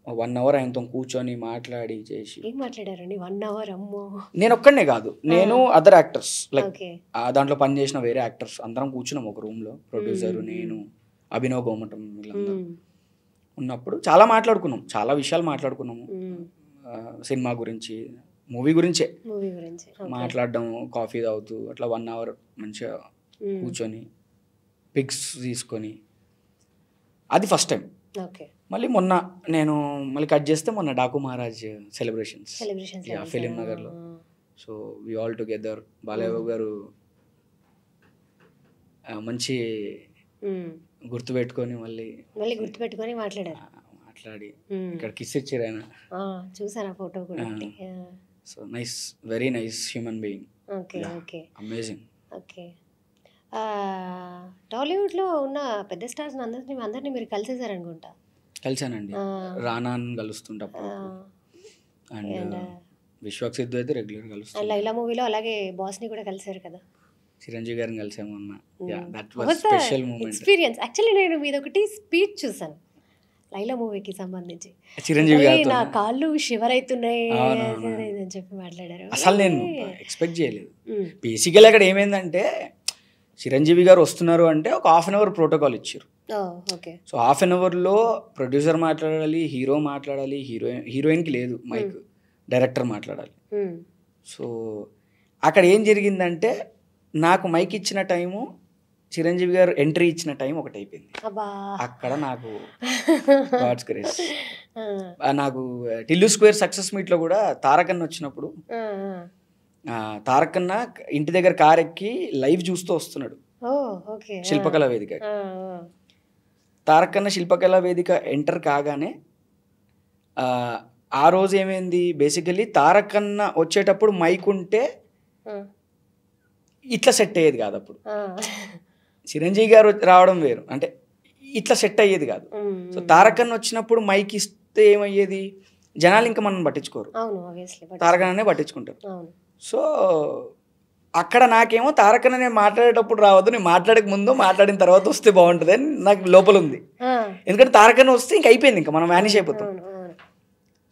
1 hour ఆయనతో కూర్చొని మాట్లాడి చేసి. ఏం మాట్లాడారండి 1 hour? అమ్మో. నేను ఒక్కడనే కాదు, నేను అదర్ యాక్టర్స్ లైక్ ఓకే. దాంట్లో పనిచేసిన వేరే యాక్టర్స్ అందరం కూర్చున్నాం ఒక రూమ్లో, ప్రొడ్యూసర్, నేను, అభినవ్ గోమటం, వీళ్ళందరూ ఉన్నప్పుడు చాలా మాట్లాడుకున్నాం, చాలా విషయాలు మాట్లాడుకున్నాము. సినిమా గురించి, మూవీ గురించే మూవీ గురించి మాట్లాడడం, కాఫీ తాగుతూ అట్లా 1 hour మంచిగా కూర్చొని పిక్స్ తీసుకొని, అది ఫస్ట్ టైం. ఓకే. మళ్ళీ మొన్న నేను మళ్ళీ కట్ చేస్తే మొన్న డాకు మహారాజ్ సెలబ్రేషన్స్ ఫిలిం నగర్లో. So we all together, Balayya Babu garu మంచి గుర్తుపెట్టుకొని మళ్ళీ గుర్తుపెట్టుకొని మాట్లాడి ఇక్కడ కిస్ ఇచ్చారు ఆయన. చూసాను ఆ ఫోటో కూడా. So nice, very nice human being. Okay. Okay. Amazing. Okay. టాలీవుడ్లో ఉన్న పెద్ద స్టార్స్ అందరినీ మీరు కలిసేసారనుకుంటా. కలిసానండి, రానాని కలుస్తుంటప్పుడు, అండ్ విశ్వక్ సిద్ధు అయితే రెగ్యులర్ కలుస్తాను. లైలా మూవీలో అలాగే బాస్ని కూడా కలిసారు కదా, చిరంజీవి గారిని కలిసాము అన్న. That was special moment experience. Actually నేను మీదొకటి స్పీచ్ చూసాను లైలా మూవీకి సంబంధించి. చిరంజీవి గారితో నా కాళ్ళు షివర్ అవుతున్నాయి అని చెప్పి మాట్లాడారు. అసలు నేను ఎక్స్పెక్ట్ చేయలేదు. బేసికల్ అక్కడ ఏమైందంటే, చిరంజీవి గారు వస్తున్నారు అంటే ఒక 1/2 hour ప్రోటోకాల్ ఇచ్చారు. ఓకే. సో 1/2 hourలో ప్రొడ్యూసర్ మాట్లాడాలి, హీరో మాట్లాడాలి, హీరోయిన్కి లేదు మైక్, డైరెక్టర్ మాట్లాడాలి. సో అక్కడ ఏం జరిగిందంటే, నాకు మైక్ ఇచ్చిన టైము, చిరంజీవి గారు ఎంట్రీ ఇచ్చిన టైం ఒకటి అయిపోయింది. అక్కడ నాకు గాడ్స్ గ్రేస్. నాకు టిల్లు స్క్వేర్ సక్సెస్ మీట్లో కూడా తారకన్న వచ్చినప్పుడు, తారకన్న ఇంటి దగ్గర కార్ ఎక్కి లైవ్ చూస్తూ వస్తున్నాడు శిల్పకళా వేదిక. తారకన్న శిల్పకళా వేదిక ఎంటర్ కాగానే ఆ రోజు ఏమైంది, బేసికలీ తారకన్న వచ్చేటప్పుడు మైక్ ఉంటే ఇట్లా సెట్ అయ్యేది కాదు. అప్పుడు చిరంజీవి గారు రావడం వేరు, అంటే ఇట్లా సెట్ అయ్యేది కాదు. సో తారకన్న వచ్చినప్పుడు మైక్ ఇస్తే ఏమయ్యేది, జనాలు ఇంకా మనం పట్టించుకోరు, తారకన్ననే పట్టించుకుంటారు. సో అక్కడ నాకేమో తారకన్న నేను మాట్లాడేటప్పుడు రావద్దు, నేను మాట్లాడక ముందు మాట్లాడిన తర్వాత వస్తే బాగుంటుంది అని నాకు లోపల ఉంది. ఎందుకంటే తారకన్న వస్తే ఇంక అయిపోయింది, ఇంకా మనం వ్యానిష్ అయిపోతాం.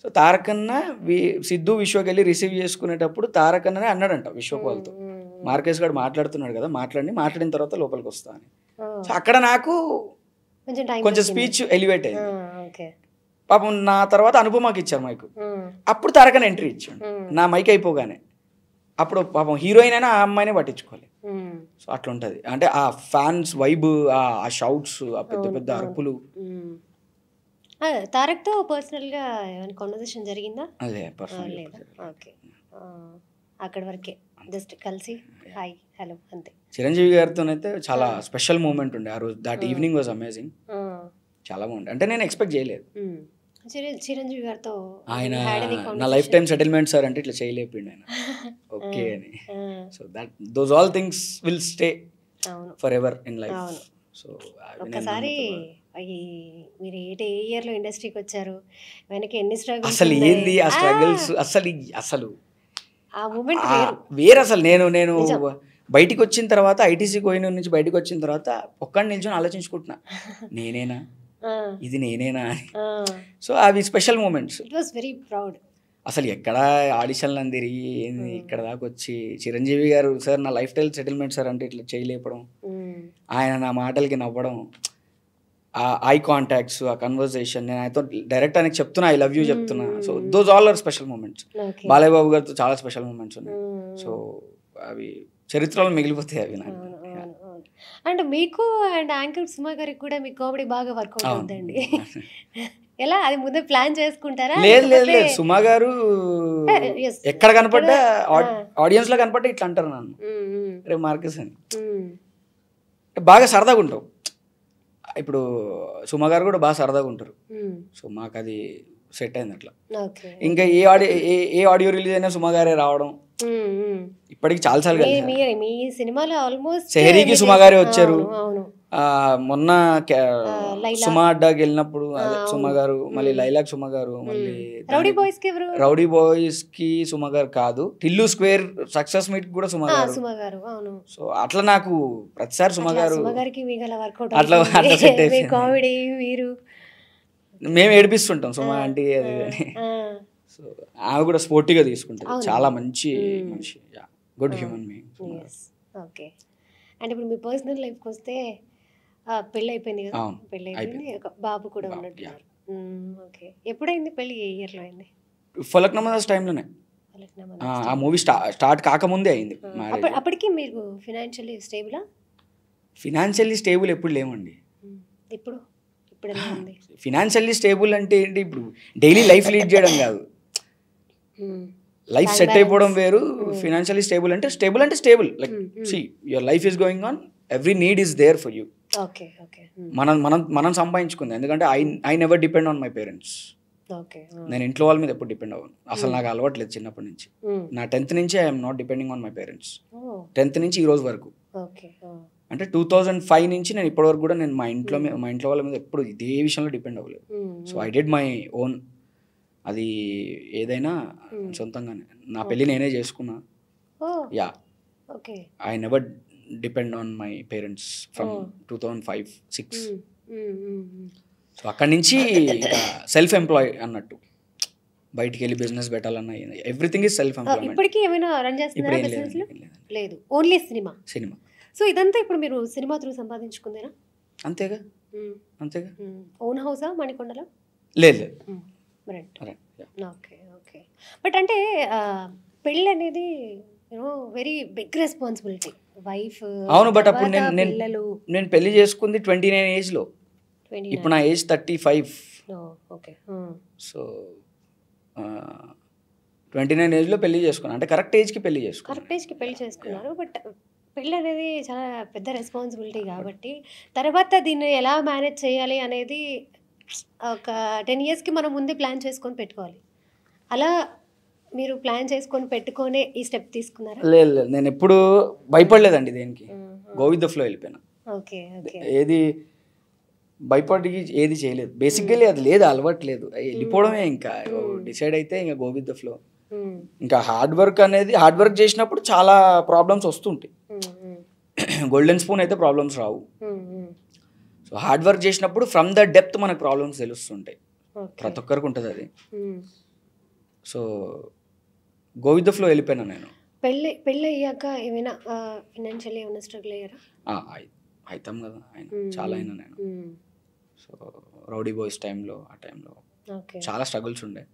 సో తారకన్న సిద్ధు విశ్వకి వెళ్ళి రిసీవ్ చేసుకునేటప్పుడు తారకన్ననే అన్నాడంట విశ్వక్ వాళ్ళతో, మార్కేష్ గారు మాట్లాడుతున్నాడు కదా, మాట్లాడిన తర్వాత లోపలికి వస్తా అని. సో అక్కడ నాకు కొంచెం స్పీచ్ ఎలివేట్ అయింది. పాపం నా తర్వాత అనుపమకి ఇచ్చారు మైక్, అప్పుడు తారకన్న ఎంట్రీ ఇచ్చాడు నా మైక్ అయిపోగానే. అప్పుడు పాపం హీరోయిన్ అయినా ఆ అమ్మాయినే పట్టించుకోవాలి. సో అట్లా ఉంటుంది, అంటే ఆ ఫ్యాన్స్ వైబ్, ఆ షౌట్స్, ఆ పెద్ద పెద్ద అరుపులు. తారక్తో పర్సనల్గా ఏమైనా కాన్వర్సేషన్ జరిగిందా? అదే పర్సనల్. ఓకే. అక్కడ వరకే జస్ట్ కలిసి హాయ్ హలో అంతే. చిరంజీవి గారితోనైతే చాలా స్పెషల్ మూమెంట్ ఉండే ఆ రోజు. దట్ ఈవినింగ్ వాజ్ అమేజింగ్, చాలా బాగుంది. అంటే నేను ఎక్స్పెక్ట్ చేయలేదు చిరంజీవి గారితో ఆయన నా లైఫ్ టైం సెటిల్మెంట్ సార్ అంటే ఇట్లా చేయలేపిండు ఆయన ఓకే అని. So that those all things will stay for ever in life. So ఒకసారి మీరు ఏ ఇయర్లో ఇండస్ట్రీకి వచ్చారు, వెనక ఎన్ని స్ట్రగుల్స్, అసలు ఏంది ఆ స్ట్రగుల్స్, అసలు ఆ మూమెంట్ వేరు. అసలు నేను బయటికి వచ్చిన తర్వాత, ఐటీసీ కోహినూర్ నుంచి బయటకు వచ్చిన తర్వాత ఒక్కడిని నిల్చొని ఆలోచించుకుంటున్నా, నేనేనా ఇది, నేనేనా అని. సో అవి special moments. It was very proud. అసలు ఎక్కడ ఆడిషన్లను తిరిగి ఏంది ఇక్కడ దాకా వచ్చి చిరంజీవి గారు సార్ నా లైఫ్ స్టైల్ సెటిల్మెంట్ సార్ అంటే ఇట్లా చేయలేపడం, ఆయన నా మాటలకి నవ్వడం, ఆ ఐ కాంటాక్ట్స్, ఆ కన్వర్సేషన్, నేను ఆయనతో డైరెక్ట్ ఆయనకి చెప్తున్నా ఐ లవ్ యూ చెప్తున్నా. So those all are special moments. Balayya Babu గారితో చాలా స్పెషల్ మూమెంట్స్ ఉన్నాయి. సో అవి చరిత్రలో మిగిలిపోతాయి అవి నాకు. అండ్ మీకు అండ్ యాంకర్ సుమా గారికి కూడా మీ కామెడీ బాగా వర్కౌట్ అవుతుందండి. ఎలా అది ముందే ప్లాన్ చేసుకుంటారా? లేదు లేదు లేదు, సుమా గారు ఎక్కడ కనపడ్డా ఆడియన్స్ లో కనపడ్డా ఇట్లా అంటారు నన్ను, రే మార్కస్ అని. బాగా సరదాగా ఉంటావు. ఇప్పుడు సుమా గారు కూడా బాగా సరదాగా ఉంటారు. సో మాకు అది సెట్ అయింది అట్లా. ఇంకా ఏ ఆడియో రిలీజ్ అయినా సుమా గారే రావడం ఇప్పటికి చాలాసార్లు కలిసి. మీ సినిమాలో ఆల్మోస్ట్ సెహరీకి సుమా గారే వచ్చారు. మొన్న సుమా అడ్డాకి వెళ్ళినప్పుడు సుమా గారు, మళ్ళీ లైలాక్ సుమా గారు, మళ్ళీ రౌడీ బాయ్స్ కి సుమా గారు కాదు, టిల్లు స్క్వేర్ సక్సెస్ మీట్ కూడా సుమా గారు. సో అట్లా నాకు ప్రతిసారి సుమా గారు అట్లా సెట్ అయిపోయింది. మేము ఏడిపిస్తుంటాం సుమా ఆంటీ అది అని. సో ఆమె కూడా స్పోర్టీగా తీసుకుంటారు, చాలా మంచి మనిషి, గుడ్ హ్యూమన్ బీయింగ్. ఓకే. అంటే ఇప్పుడు మీ పర్సనల్ లైఫ్కి వస్తే పెళ్ళి అయిపోయింది కదా, పెళ్ళి అయిపోయింది, ఒక బాబు కూడా ఉన్నట్టున్నారు. ఓకే. ఎప్పుడైంది పెళ్ళి? ఏ ఇయర్లో అయింది? ఫలక్నామా టైంలోనే. ఆ మూవీ స్టార్ట్ కాకముందే అయింది. అప్పటికి మీరు ఫినాన్షియల్లీ స్టేబులా? ఫినాన్షియల్లీ స్టేబుల్ ఎప్పుడు లేమండి. ఇప్పుడు ఫినాన్షియల్లీ స్టేబుల్ అంటే ఏంటి, ఇప్పుడు డైలీ లైఫ్ లీడ్ చేయడం కాదు, లైఫ్ సెట్ అయిపోవడం వేరు. ఫినాన్షియల్లీ స్టేబుల్ అంటే stable like see your life is going on, every need is there for you. మనం సంపాదించుకుంది. ఎందుకంటే I never depend on my parents. నేను ఇంట్లో వాళ్ళ మీద ఎప్పుడు డిపెండ్ అవ్వను, అసలు నాకు అలవాట్లేదు చిన్నప్పటి నుంచి. నా 10th నుంచి I'm not depending on my parents. 10th నుంచి ఈ రోజు వరకు, అంటే 2005 నుంచి నేను ఇప్పటివరకు కూడా నేను మా ఇంట్లో వాళ్ళ మీద ఎప్పుడు ఇదే విషయంలో డిపెండ్ అవ్వలేదు. So I did my own. అది ఏదైనా సొంతంగానే. నా పెళ్ళి నేనే చేసుకున్నా. Yeah, I never depend on my parents from 2005-06. So అక్కడి నుంచి సెల్ఫ్ ఎంప్లాయ్ అన్నట్టు, బయటికి వెళ్ళి బిజినెస్ పెట్టాలన్నా ఎవ్రీథింగ్ ఈజ్ సెల్ఫ్ ఎంప్లాయ్మెంట్. ఇప్పటికీ ఏమైనా రన్ చేస్తున్నారా బిజినెస్? లేదు, ఓన్లీ సినిమా. సో ఇదంతా ఇప్పుడు మీరు సినిమా త్రూ సంపాదించుకుందేనా? అంతేగా. ఓన్ హౌసా మణికొండలో? లేదు. ఓకే. బట్ అంటే పెళ్ళి అనేది వెరీ బిగ్ రెస్పాన్సిబిలిటీ. వైఫ్. అవును, బట్ అప్పుడు నేను పెళ్లి చేసుకుంది 29 ఏజ్లో. ఇప్పుడు నా ఏజ్ 35. ఓకే. సో 29 ఏజ్లో పెళ్లి చేసుకున్నాను, అంటే కరెక్ట్ ఏజ్కి పెళ్లి చేసుకున్నారు. బట్ పెళ్ళి అనేది చాలా పెద్ద రెస్పాన్సిబిలిటీ కాబట్టి తర్వాత దీన్ని ఎలా మేనేజ్ చేయాలి అనేది ఒక 10 yearsకి మనం ముందే ప్లాన్ చేసుకొని పెట్టుకోవాలి. అలా మీరు ప్లాన్ చేసుకొని పెట్టుకొని ఈ స్టెప్ తీసుకున్నారా? లేదు, నేను ఎప్పుడు భయపడలేదండి దేనికి. గో విత్ ద ఫ్లో వెళ్ళిపోయినా. ఏది భయపడికి ఏది చేయలేదు. బేసికలీ అది లేదు, అలవాటు లేదు, వెళ్ళిపోవడమే. ఇంకా డిసైడ్ అయితే ఇంకా గో విత్ ద ఫ్లో. ఇంకా హార్డ్ వర్క్ చేసినప్పుడు చాలా ప్రాబ్లమ్స్ వస్తుంటాయి. గోల్డెన్ స్పూన్ అయితే ప్రాబ్లమ్స్ రావు. సో హార్డ్ వర్క్ చేసినప్పుడు ఫ్రమ్ ద డెప్త్ మనకు ప్రాబ్లమ్స్ తెలుస్తుంటాయి. ప్రతి ఒక్కరికి ఉంటుంది అది. So go with the flow వెళ్ళిపోయినా నేను. పెళ్ళి అయ్యాక ఏమైనా ఫైనాన్షియల్లీ ఏమైనా స్ట్రగుల్ అయ్యారా? అవుతాం కదా, చాలా అయినా నేను. సో రౌడీ బాయ్స్ టైంలో, ఆ టైంలో చాలా స్ట్రగుల్స్ ఉండే.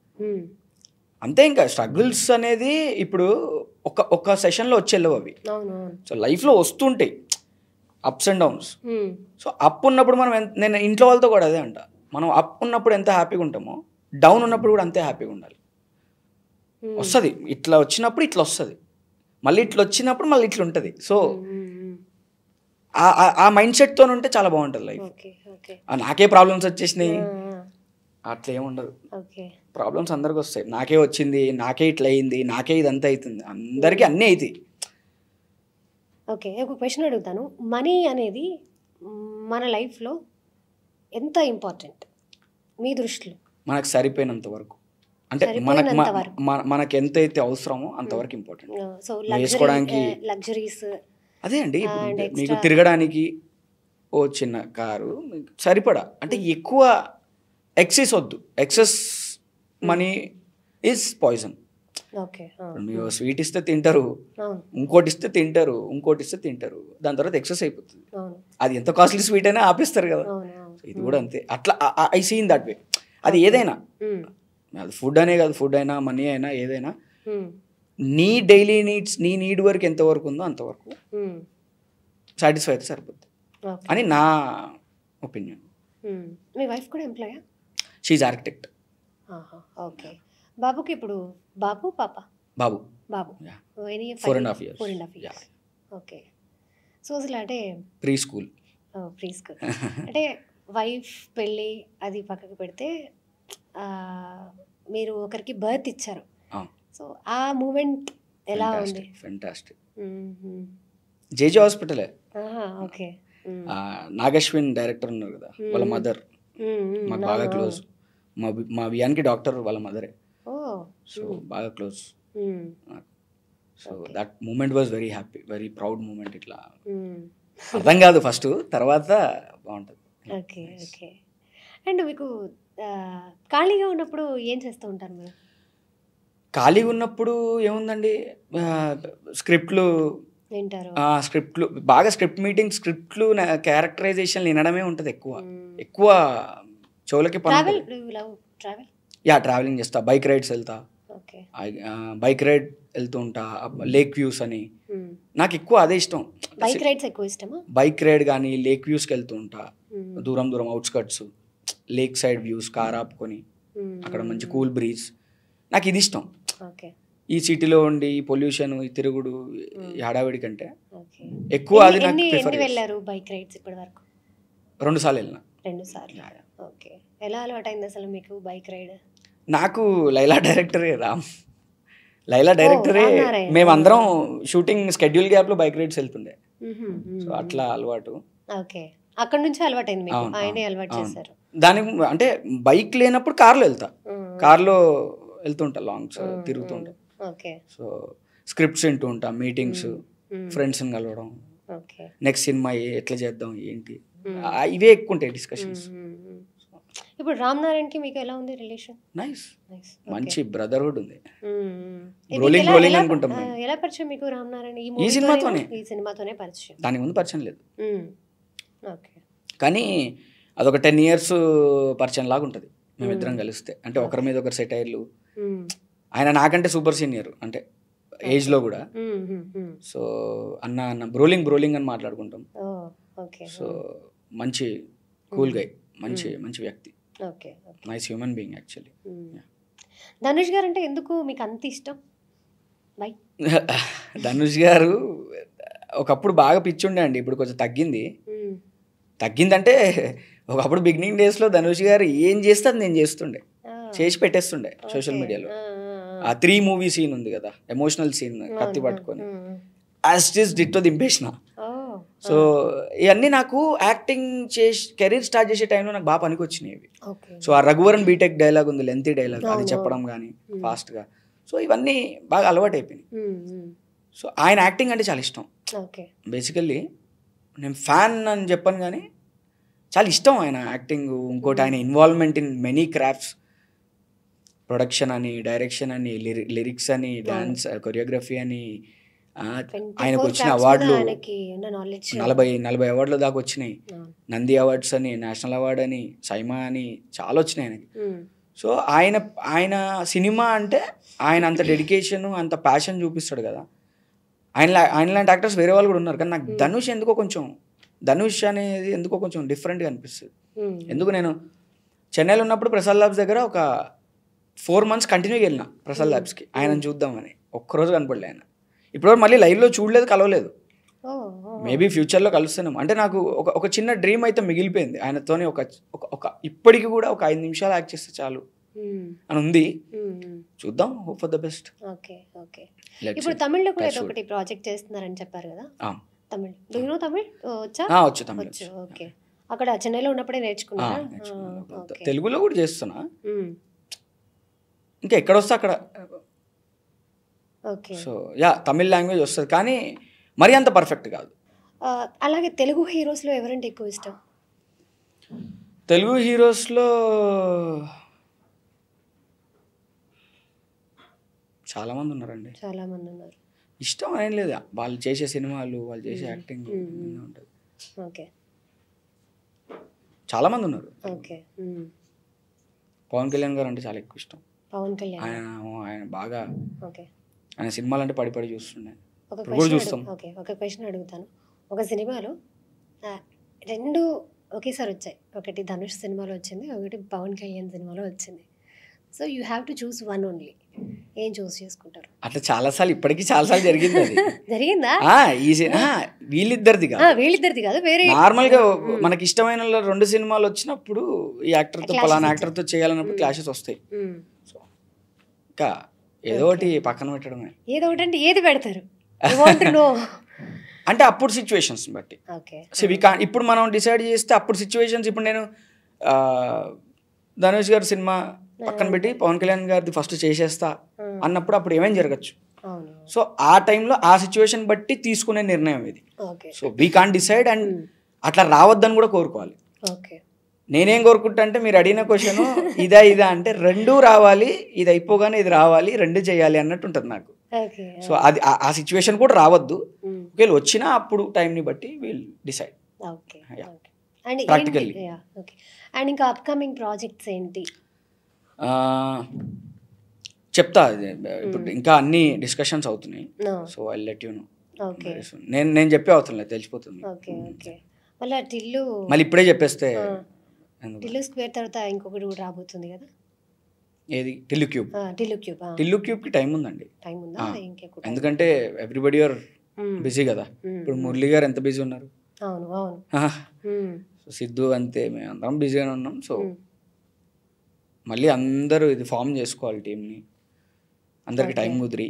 అంతే, ఇంకా స్ట్రగుల్స్ అనేది ఇప్పుడు ఒక సెషన్లో వచ్చేళ్ళవు అవి. సో లైఫ్లో వస్తుంటాయి ups and downs. So up ఉన్నప్పుడు నేను ఇంట్లో వాళ్ళతో కూడా అదే అంట, మనం అప్ ఉన్నప్పుడు ఎంత హ్యాపీగా ఉంటామో డౌన్ ఉన్నప్పుడు కూడా అంతే హ్యాపీగా ఉండాలి. వస్తుంది, ఇట్లా వచ్చినప్పుడు ఇట్లా వస్తుంది, మళ్ళీ ఇట్లా వచ్చినప్పుడు మళ్ళీ ఇట్లా ఉంటుంది. సో ఆ మైండ్ సెట్తో ఉంటే చాలా బాగుంటుంది లైఫ్. నాకే ప్రాబ్లమ్స్ వచ్చేసినాయి అట్లా ఏముండదు. ప్రాబ్లమ్స్ అందరికి వస్తాయి. నాకే వచ్చింది, నాకే ఇట్లా అయింది, నాకే ఇదంతా అవుతుంది, అందరికీ అన్నీ అవుతాయి. ఓకే, ఒక క్వశ్చన్ అడుగుతాను. మనీ అనేది మన లైఫ్లో ఎంత ఇంపార్టెంట్ మీ దృష్టిలో? మనకు సరిపోయినంత వరకు, అంటే మనకు ఎంత అయితే అవసరమో అంతవరకు ఇంపార్టెంట్. వేసుకోవడానికి లగ్జరీస్ అదే అండి. మీకు తిరగడానికి ఓ చిన్న కారు సరిపడా, అంటే ఎక్కువ ఎక్సెస్ వద్దు. Excess money is poison. Okay. మీరు స్వీట్ ఇస్తే తింటారు, ఇంకోటి ఇస్తే తింటారు, ఇంకోటి ఇస్తే తింటారు, దాని తర్వాత ఎక్సెస్ అయిపోతుంది. అది ఎంత కాస్ట్లీ స్వీట్ అయినా ఆపేస్తారు కదా, ఇది కూడా అంతే. అట్లా I see in that way. అది ఏదైనా, అది ఫుడ్ అనే కాదు, ఫుడ్ అయినా మనీ అయినా ఏదైనా, నీ డైలీ నీడ్స్, నీ నీడ్ వరకు ఎంతవరకు ఉందో అంతవరకు సాటిస్ఫై అయితే సరిపోద్ది అని నా ఒపీనియన్. మీ వైఫ్ కూడా ఎంప్లాయా? She is architect. ఓకే. బాబుకి ఇప్పుడు బాబు పాప? బాబు. బాబు 4.5 years. ఓకే. సో అసలు అంటే ప్రీ స్కూల్. ప్రీ స్కూల్ అంటే వైఫ్ పెళ్ళి అది పక్కకు పెడితే మీరు ఒకరికి బర్త్ ఇచ్చారు. సో ఆ మూమెంట్ ఎలా ఉంది? ఫెంటాస్టిక్. జేజే హాస్పిటలే. ఓకే. నాగశ్విన్ డైరెక్టర్ ఉన్నారు కదా, వాళ్ళ మదర్ మాకు బాగా క్లోజ్. మా వియాన్కి డాక్టర్ వాళ్ళ మదరే. సో బాగా close. So that moment was very happy, very proud moment. ఇట్లా అర్థం కాదు ఫస్ట్, తర్వాత బాగుంటుంది. ఓకే. ఓకే. అండ్ మీకు ఖాళీగా ఉన్నప్పుడు ఏం చేస్తూ ఉంటారు మీరు? ఖాళీగా ఉన్నప్పుడు ఏముందండి, స్క్రిప్ట్లు వింటారు. స్క్రిప్ట్లు బాగా, స్క్రిప్ట్ మీటింగ్, స్క్రిప్ట్లు, క్యారెక్టరైజేషన్ వినడమే ఉంటుంది ఎక్కువ చెవులకి పని. ట్రావెలింగ్ చేస్తా, బైక్ రైడ్స్ వెళ్తా. బైక్ రైడ్ వెళ్తూ ఉంటా, లేక్ వ్యూస్ అని. నాకు ఎక్కువ అదే ఇష్టం. బైక్ రైడ్స్ ఎక్కువ ఇష్టమా? బైక్ రైడ్ కానీ లేక్ వ్యూస్కి వెళ్తూ ఉంటా, దూరం దూరం outskirts, lake side views, car ఆపుకొని అక్కడ మంచి కూల్ బ్రీజ్. నాకు ఇది ఇష్టం. ఈ సిటీలో ఉండి పొల్యూషన్, ఈ తిరుగుడు, ఈ హడావిడి కంటే ఎక్కువ అది నాకు ప్రిఫర్. వెళ్ళారు బైక్ రైడ్స్ ఇప్పటి వరకు? 2 సార్లు వెళ్ళిన. 2 సార్లు. ఓకే. ఎలా అలవాటైంది అసలు మీకు బైక్ రైడ్? నాకు లైలా డైరెక్టరే, లైలా డైరెక్టరే. మేమందరం షూటింగ్ స్కెడ్యూల్ గ్యాప్లో బైక్ రైడ్స్ వెళ్తుండే. సో అట్లా అలవాటు. ఓకే. అక్కడ నుంచి అలవాటైంది మీకు, ఆయనే అలవాటు చేశారు. దానికి అంటే బైక్ లేనప్పుడు కార్లో వెళ్తా, కార్లో వెళ్తుంటా, లాంగ్స్ తిరుగుతుంటా. ఓకే. సో స్క్రిప్ట్స్ వింటూ ఉంటా, మీటింగ్స్, ఫ్రెండ్స్ని కలవడం, నెక్స్ట్ సినిమా ఎట్లా చేద్దాం ఏంటి, ఇవే ఎక్కువ ఉంటాయి డిస్కషన్స్. ఇప్పుడు రామ్ నారాయణ్కి మీకు ఎలా ఉంది రిలేషన్? నైస్, మంచి బ్రదర్హుడ్ ఉంది. రోలింగ్ అనుకుంటాం. ఎలా పరిచయం మీకు రామ్ నారాయణ? ఈ సినిమాతోనే పరిచయం, దాని ముందు పరిచయం లేదు. ఓకే. కానీ అదొక 10 years పరిచయం లాగా ఉంటుంది మేమిద్దరం కలిస్తే. అంటే ఒకరి మీద ఒకరు సెటైర్లు. ఆయన నాకంటే సూపర్ సీనియర్, అంటే ఏజ్లో కూడా. సో అన్న బ్రోలింగ్ అని మాట్లాడుకుంటాం. సో మంచి కూల్ గై, మంచి వ్యక్తి, nice human being actually. Dhanush గారు అంటే ఎందుకు మీకు అంత ఇష్టం? ధనుష్ గారు ఒకప్పుడు బాగా పిచ్చుండే అండి, ఇప్పుడు కొంచెం తగ్గిందంటే ఒకప్పుడు బిగినింగ్ డేస్లో ధనుష్ గారు ఏం చేస్తే అది నేను చేసి పెట్టేస్తుండే సోషల్ మీడియాలో. ఆ 3 movie సీన్ ఉంది కదా, ఎమోషనల్ సీన్, కత్తి పట్టుకొని యాజ్ ఇట్ ఈస్ డిట్టో దింపేసిన. సో ఇవన్నీ నాకు యాక్టింగ్ కెరీర్ స్టార్ట్ చేసే టైంలో నాకు బాగా పనికొచ్చినాయి. సో ఆ రఘువరన్ బీటెక్ డైలాగ్ ఉంది, లెంతీ డైలాగ్, అది చెప్పడం కానీ ఫాస్ట్గా. సో ఇవన్నీ బాగా అలవాటు అయిపోయినాయి. సో ఆయన యాక్టింగ్ అంటే చాలా ఇష్టం. బేసికల్లీ నేను ఫ్యాన్ అని చెప్పాను కానీ చాలా ఇష్టం ఆయన యాక్టింగ్. ఇంకోటి ఆయన involvement in many crafts, production అని, డైరెక్షన్ అని, లిరిక్స్ అని, డాన్స్, కొరియోగ్రఫీ అని. ఆయనకు వచ్చిన అవార్డులు 40 అవార్డులు దాకా వచ్చినాయి. నంది అవార్డ్స్ అని, నేషనల్ అవార్డ్ అని, సైమా అని చాలా వచ్చినాయి ఆయనకి. సో ఆయన సినిమా అంటే ఆయన అంత డెడికేషన్, అంత ప్యాషన్ చూపిస్తాడు కదా. ఆయన లాంటి యాక్టర్స్ వేరే వాళ్ళు కూడా ఉన్నారు, కానీ నాకు ధనుష్ అనేది ఎందుకో కొంచెం డిఫరెంట్గా అనిపిస్తుంది. ఎందుకు నేను చెన్నైలో ఉన్నప్పుడు ప్రసాద్ ల్యాబ్స్ దగ్గర ఒక 4 months కంటిన్యూగా వెళ్ళిన ప్రసాద్ ల్యాబ్స్కి ఆయనను చూద్దామని. ఒక్కరోజు కనపడలే ఆయన. ఇప్పటివరకు మళ్ళీ లైవ్లో చూడలేదు, కలవలేదు. మేబీ ఫ్యూచర్లో కలుస్తున్నాం. అంటే నాకు ఒక చిన్న డ్రీమ్ అయితే మిగిలిపోయింది ఆయనతోనే. ఒక ఇప్పటికి కూడా ఒక 5 నిమిషాలు యాక్ట్ చేస్తే చాలు అని ఉంది. చూద్దాం, హోప్ ఫర్ ద బెస్ట్. ఇప్పుడు తమిళ్లో కూడా ఏదో ఒకటి ప్రాజెక్ట్ చేస్తున్నారని చెప్పారు కదా. వచ్చు తమిళ్. ఓకే. అక్కడ చెన్నైలో ఉన్నప్పుడే నేర్చుకున్నారా? తెలుగులో కూడా చేస్తున్నా, ఇంకా ఎక్కడ వస్తే అక్కడ. సో తమిళ్ లాంగ్వేజ్ వస్తుంది, కానీ మరీ అంత పర్ఫెక్ట్ కాదు. అలాగే తెలుగు హీరోస్లో ఎవరంటే ఎక్కువ ఇష్టం? తెలుగు హీరోస్లో చాలామంది ఉన్నారండి. చాలామంది ఉన్నారు. ఇష్టం ఏం లేదు, వాళ్ళు చేసే సినిమాలు, వాళ్ళు చేసే యాక్టింగ్ ఉంటుంది. ఓకే. చాలామంది ఉన్నారు. ఓకే. పవన్ కళ్యాణ్ గారు అంటే చాలా ఎక్కువ ఇష్టం. పవన్ కళ్యాణ్ ఆయన బాగా, ఓకే. ఆయన సినిమాలు అంటే పడి చూస్తుండే. ఒక ఇప్పుడు కూడా చూస్తాం. ఓకే, ఒక క్వశ్చన్ అడుగుతాను. ఒక సినిమాలో 2 ఒకేసారి వచ్చాయి. ఒకటి ధనుష్ సినిమాలో వచ్చింది, ఒకటి పవన్ కళ్యాణ్ సినిమాలో వచ్చింది. So you have to choose one only. ఏం చూస్ చేసుకుంటారు? అట్లా చాలాసార్లు, ఇప్పటికీ చాలాసార్లు జరిగింది అది. జరిగిందా? వీళ్ళిద్దరిది కాదు, వీళ్ళిద్దరిది కాదు, వేరే నార్మల్గా మనకి ఇష్టమైన 2 సినిమాలు వచ్చినప్పుడు ఈ యాక్టర్తో పలానా యాక్టర్తో చేయాలన్నప్పుడు క్లాషెస్ వస్తాయి. సో ఇంకా ఏదో ఒకటి పక్కన పెట్టడమే. ఏదో ఒకటి అంటే ఏది పెడతారు? అంటే అప్పుడు సిచ్యువేషన్స్ బట్టి. సో ఇప్పుడు మనం డిసైడ్ చేస్తే అప్పుడు సిచ్యువేషన్స్, ఇప్పుడు నేను ధనుష్ గారి సినిమా పక్కన పెట్టి పవన్ కళ్యాణ్ గారిది ఫస్ట్ చేసేస్తా అన్నప్పుడు అప్పుడు ఏమేం జరగచ్చు. సో ఆ టైంలో ఆ సిచ్యువేషన్ బట్టి తీసుకునే నిర్ణయం ఇది. So we can't decide, and అట్లా రావద్దని కూడా కోరుకోవాలి. నేనేం కోరుకుంటా అంటే, మీరు అడిగిన క్వశ్చన్ ఇదా అంటే 2 రావాలి, ఇది అయిపోగానే ఇది రావాలి, 2 చేయాలి అన్నట్టు ఉంటుంది నాకు. సో అది ఆ సిచ్యువేషన్ కూడా రావద్దు. ఒకవేళ వచ్చినా అప్పుడు టైంని బట్టి విల్ డిసైడ్ ప్రాక్టికల్లీ. అండ్ ఇంకా అప్కమింగ్ ప్రాజెక్ట్స్ ఏంటి చెప్తా. ఇప్పుడు ఇంకా అన్ని డిస్కషన్స్ అవుతున్నాయి. So I let you know. నేను చెప్పే అవసరం లేదు, తెలిసిపోతుంది. మళ్ళీ ఇప్పుడే చెప్పేస్తే టిల్లు స్క్వేర్ తర్వాత ఇంకొకటి కూడా రాబోతుంది కదా, ఏది? టిల్లు క్యూబ్. టిల్లు క్యూబ్కి టైం ఉందండి, ఎందుకంటే ఎవ్రీబడి ఆర్ బిజీ కదా. ఇప్పుడు మురళి గారు ఎంత బిజీ ఉన్నారు, సిద్ధు అంతే, మేము అందరం బిజీగానే ఉన్నాం. సో మళ్ళీ అందరూ ఇది ఫామ్ చేసుకోవాలి టీంని, అందరికి టైం కుదిరి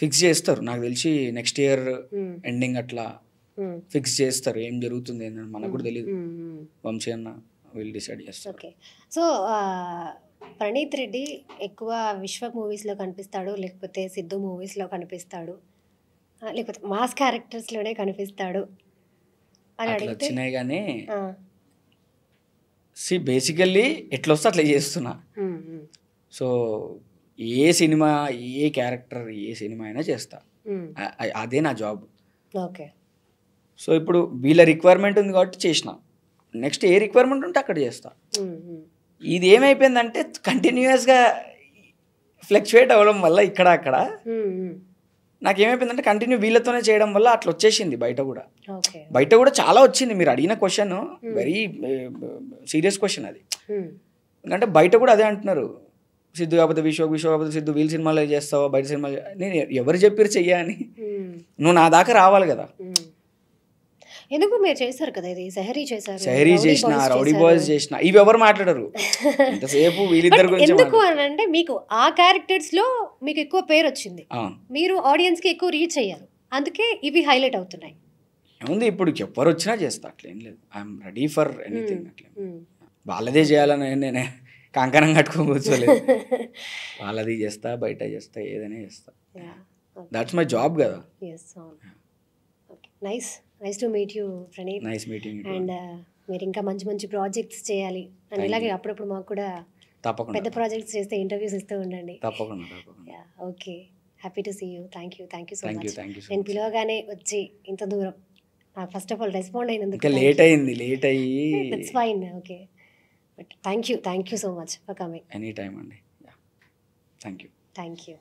ఫిక్స్ చేస్తారు. నాకు తెలిసి నెక్స్ట్ ఇయర్ ఎండింగ్ అట్లా ఫిక్స్ చేస్తారు ఏం జరుగుతుంది ఏంటని. మనకు కూడా తెలియదు, వంశీ అన్న వీళ్ళు డిసైడ్ చేస్తారు. ఓకే. సో ప్రణీత్ రెడ్డి ఎక్కువ విశ్వ మూవీస్లో కనిపిస్తాడు, లేకపోతే సిద్ధు మూవీస్లో కనిపిస్తాడు, లేకపోతే మాస్ క్యారెక్టర్స్లోనే కనిపిస్తాడు అని అడిగితే వచ్చినాయి. కానీ బేసికల్లీ ఎట్లా వస్తే అట్లా చేస్తున్నా. సో ఏ సినిమా, ఏ క్యారెక్టర్, ఏ సినిమా అయినా చేస్తా, అదే నా జాబ్. ఓకే. సో ఇప్పుడు వీళ్ళ రిక్వైర్మెంట్ ఉంది కాబట్టి చేసిన, నెక్స్ట్ ఏ రిక్వైర్మెంట్ ఉంటే అక్కడ చేస్తా. ఇది ఏమైపోయిందంటే కంటిన్యూస్గా ఫ్లక్చువేట్ అవ్వడం వల్ల ఇక్కడ అక్కడ నాకేమైపోయిందంటే కంటిన్యూ వీళ్ళతోనే చేయడం వల్ల అట్లా వచ్చేసింది. బయట కూడా చాలా వచ్చింది. మీరు అడిగిన క్వశ్చన్ వెరీ సీరియస్ క్వశ్చన్ అది. ఎందుకంటే బయట కూడా అదే అంటున్నారు, సిద్ధు కాకపోతే విశ్వ కాకపోతే సిద్ధు, వీళ్ళ సినిమాలో చేస్తావా, బయట సినిమాలు. నేను ఎవరు చెప్పారు చెయ్యని, నువ్వు నా దాకా రావాలి కదా. ఎందుకు మీరు చేశారు కదా, ఇది సెహరీ చేశారు, సెహరీ చేసిన, రౌడీ బాయ్స్ చేసిన, ఇవి ఎవరు మాట్లాడరు ఇంతసేపు వీళ్ళిద్దరు గురించి. ఎందుకు అని అంటే మీకు ఆ క్యారెక్టర్స్ లో మీకు ఎక్కువ పేరు వచ్చింది, మీరు ఆడియన్స్ కి ఎక్కువ రీచ్ అయ్యారు, అందుకే ఇవి హైలైట్ అవుతున్నాయి. ఏముంది, ఇప్పుడు ఎవరు వచ్చినా చేస్తా, అట్లేం లేదు. I'm ready for anything. అట్లే వాళ్ళదే చేయాలని నేనే కంకణం కట్టుకొని కూర్చోలేదు. వాళ్ళది చేస్తా, బయట చేస్తా, ఏదైనా చేస్తా. దట్స్ మై జాబ్ కదా. Nice to meet you Praneeth. Nice meeting you. And మీరు ఇంకా మంచి మంచి ప్రాజెక్ట్స్ చేయాలి, అండ్ ఇలాగే అప్పుడప్పుడు మాకు కూడా తప్పకుండా పెద్ద ప్రాజెక్ట్స్ చేస్తే ఇంటర్వ్యూస్ ఇస్తూ ఉండండి. తప్పకుండా. Okay, happy to see you. Thank you so much. నేను పిలవగానే వచ్చి ఇంత దూరం నాకు ఫస్ట్ ఆఫ్ ఆల్ రెస్పాండ్ అయినందుకు లేట్ అయ్యి it's fine. Okay, but thank you so much for coming. Any time అండి. Thank you.